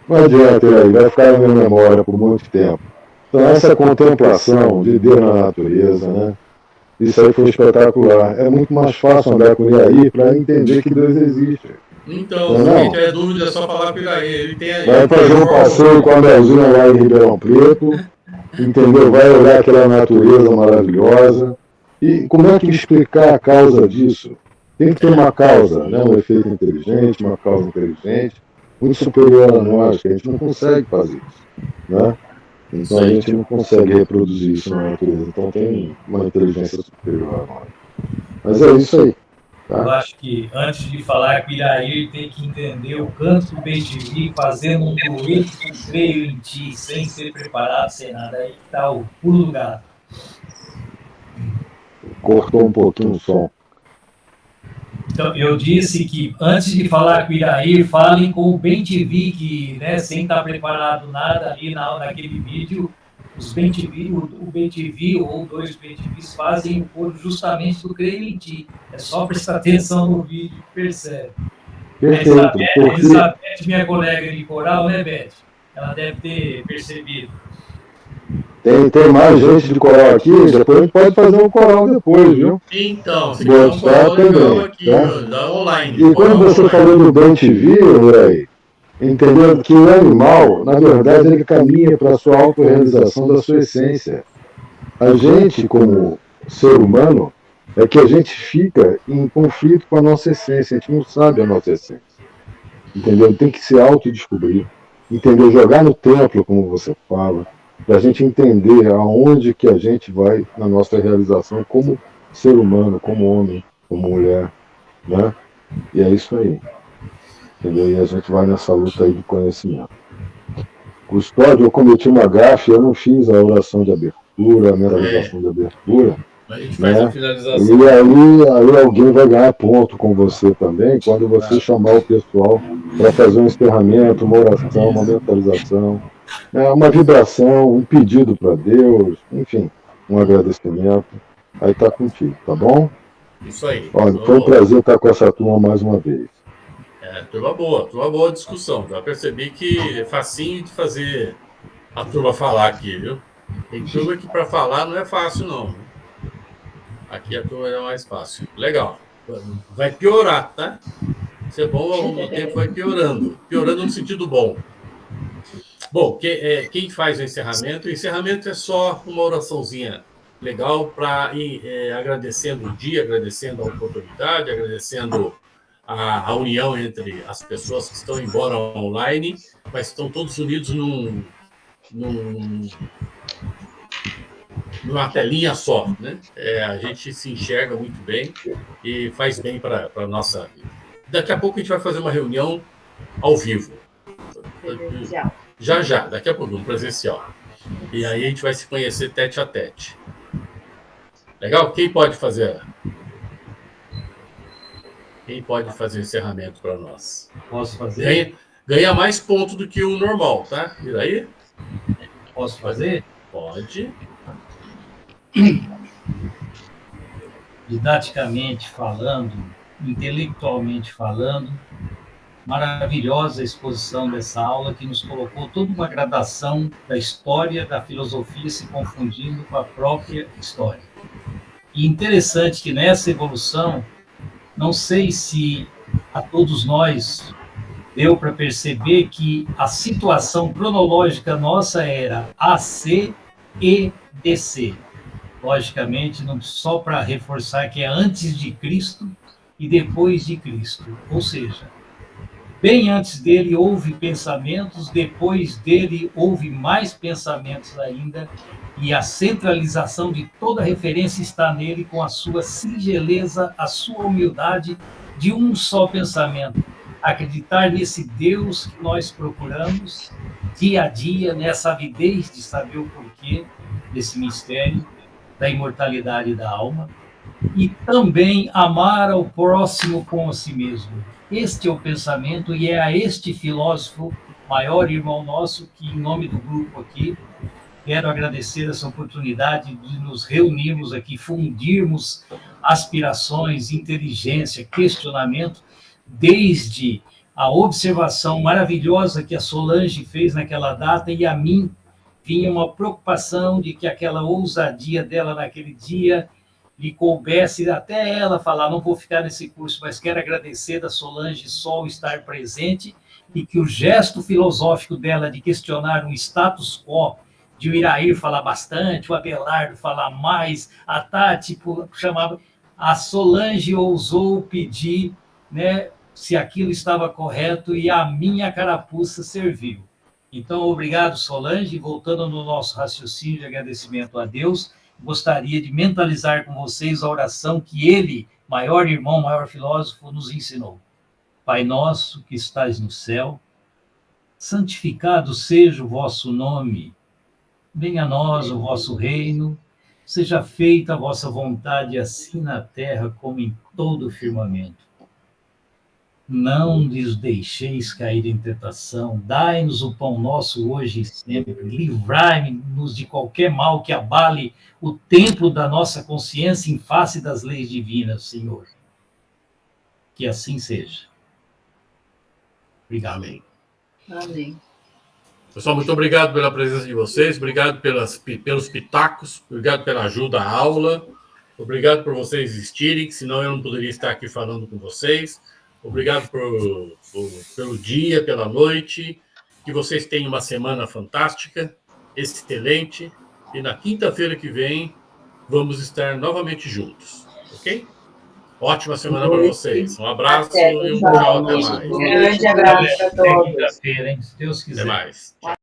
Não adianta, Iaí, vai ficar na minha memória por muito tempo. Então, essa contemplação de Deus na natureza, né? Isso aí foi espetacular. É muito mais fácil andar com o Iaí para entender que Deus existe. Então, se quem tiver dúvida, é só falar com o Iaí. Ele tem vai fazer um passeio com a Belzinha lá em Ribeirão Preto, entendeu? Vai olhar aquela natureza maravilhosa. E como é que explicar a causa disso? Tem que ter uma causa, né? Um efeito inteligente, uma causa inteligente, muito superior a nós, que a gente não consegue fazer isso, né? Então a gente não consegue reproduzir isso na natureza. Então tem uma inteligência superior a nós. Mas é isso aí. Tá? Eu acho que antes de falar com o Iraí, tem que entender o canto do Bem-te-vi, fazendo um dueto com creio em ti, sem ser preparado, sem nada. Aí está o pulo do gato. Cortou um pouquinho o som. Então, eu disse que antes de falar com o Iraí, falem com o Bem-te-vi, que, né, sem estar preparado nada ali naquele vídeo, os Bem-te-vi, o Bem-te-vi ou dois Bem-te-vis fazem o coro justamente do creio em ti. É só prestar atenção no vídeo que percebe. Perfeito. Elizabeth, minha colega de coral, né, Beth? Ela deve ter percebido. Tem mais gente de coral aqui, depois a gente pode fazer um coral depois, viu? Então, se quiser um coral legal aqui, dá online. E quando você falou do Bem-te-vi, aí, entendeu que o animal, na verdade, ele caminha para a sua autorrealização da sua essência. A gente, como ser humano, é que a gente fica em conflito com a nossa essência, a gente não sabe a nossa essência. Entendeu? Tem que se autodescobrir, entendeu? Jogar no templo, como você fala, para a gente entender aonde que a gente vai na nossa realização como ser humano, como homem, como mulher, né? E é isso aí. Entendeu? E a gente vai nessa luta aí de conhecimento. Custódio, eu cometi uma gafe, eu não fiz a oração de abertura, a mentalização de abertura. A gente faz a finalização. E aí alguém vai ganhar ponto com você também, quando você chamar o pessoal para fazer um encerramento, uma oração, uma mentalização. Uma vibração, um pedido para Deus, enfim, um agradecimento. Aí tá contigo, tá bom? Isso aí. Olha, foi um prazer estar com essa turma mais uma vez. Turma boa discussão. Já percebi que é facinho de fazer a turma falar aqui, viu? Tem turma que para falar não é fácil, não. Aqui a turma é mais fácil. Legal. Vai piorar, tá? Isso é bom, ao longo do tempo vai piorando. Piorando no sentido bom. Bom, quem faz o encerramento é só uma oraçãozinha legal para ir agradecendo o dia, agradecendo a oportunidade, agradecendo a união entre as pessoas que estão embora online, mas estão todos unidos numa telinha só, né? A gente se enxerga muito bem e faz bem para a nossa vida. Daqui a pouco a gente vai fazer uma reunião ao vivo. Presencial. Já, daqui a pouco, no presencial. E aí a gente vai se conhecer tete a tete. Legal? Quem pode fazer? Quem pode fazer o encerramento para nós? Posso fazer? Ganha mais pontos do que o normal, tá? E daí? Posso fazer? Pode. Didaticamente falando, intelectualmente falando, maravilhosa a exposição dessa aula que nos colocou toda uma gradação da história, da filosofia se confundindo com a própria história. E interessante que nessa evolução, não sei se a todos nós deu para perceber que a situação cronológica nossa era AC e DC. Logicamente, não só para reforçar que é antes de Cristo e depois de Cristo. Ou seja, bem antes dele houve pensamentos, depois dele houve mais pensamentos ainda, e a centralização de toda referência está nele com a sua singeleza, a sua humildade de um só pensamento. Acreditar nesse Deus que nós procuramos dia a dia, nessa avidez de saber o porquê desse mistério da imortalidade da alma, e também amar ao próximo como a si mesmo. Este é o pensamento e é a este filósofo, maior irmão nosso, que em nome do grupo aqui, quero agradecer essa oportunidade de nos reunirmos aqui, fundirmos aspirações, inteligência, questionamento, desde a observação maravilhosa que a Solange fez naquela data e a mim vinha uma preocupação de que aquela ousadia dela naquele dia lhe coubesse até ela falar, não vou ficar nesse curso, mas quero agradecer da Solange Sol estar presente e que o gesto filosófico dela de questionar um status quo, de o Irair falar bastante, o Abelardo falar mais, a Tati chamava, a Solange ousou pedir, né, se aquilo estava correto e a minha carapuça serviu. Então, obrigado, Solange. Voltando no nosso raciocínio de agradecimento a Deus, gostaria de mentalizar com vocês a oração que ele, maior irmão, maior filósofo, nos ensinou. Pai nosso que estais no céu, santificado seja o vosso nome. Venha a nós o vosso reino, seja feita a vossa vontade, assim na terra como em todo o firmamento. Não lhes deixeis cair em tentação, dai-nos o pão nosso hoje e sempre, livrai-nos de qualquer mal que abale o templo da nossa consciência em face das leis divinas, Senhor. Que assim seja. Obrigado. Amém. Amém. Pessoal, muito obrigado pela presença de vocês, obrigado pelos pitacos, obrigado pela ajuda à aula, obrigado por vocês existirem, senão eu não poderia estar aqui falando com vocês. Obrigado pelo dia, pela noite, que vocês tenham uma semana fantástica, excelente, e na quinta-feira que vem vamos estar novamente juntos, ok? Ótima semana para vocês. Um abraço e um tchau, até mais. Um grande abraço a todos. Quinta-feira, hein? Se Deus quiser. Até mais. Tchau.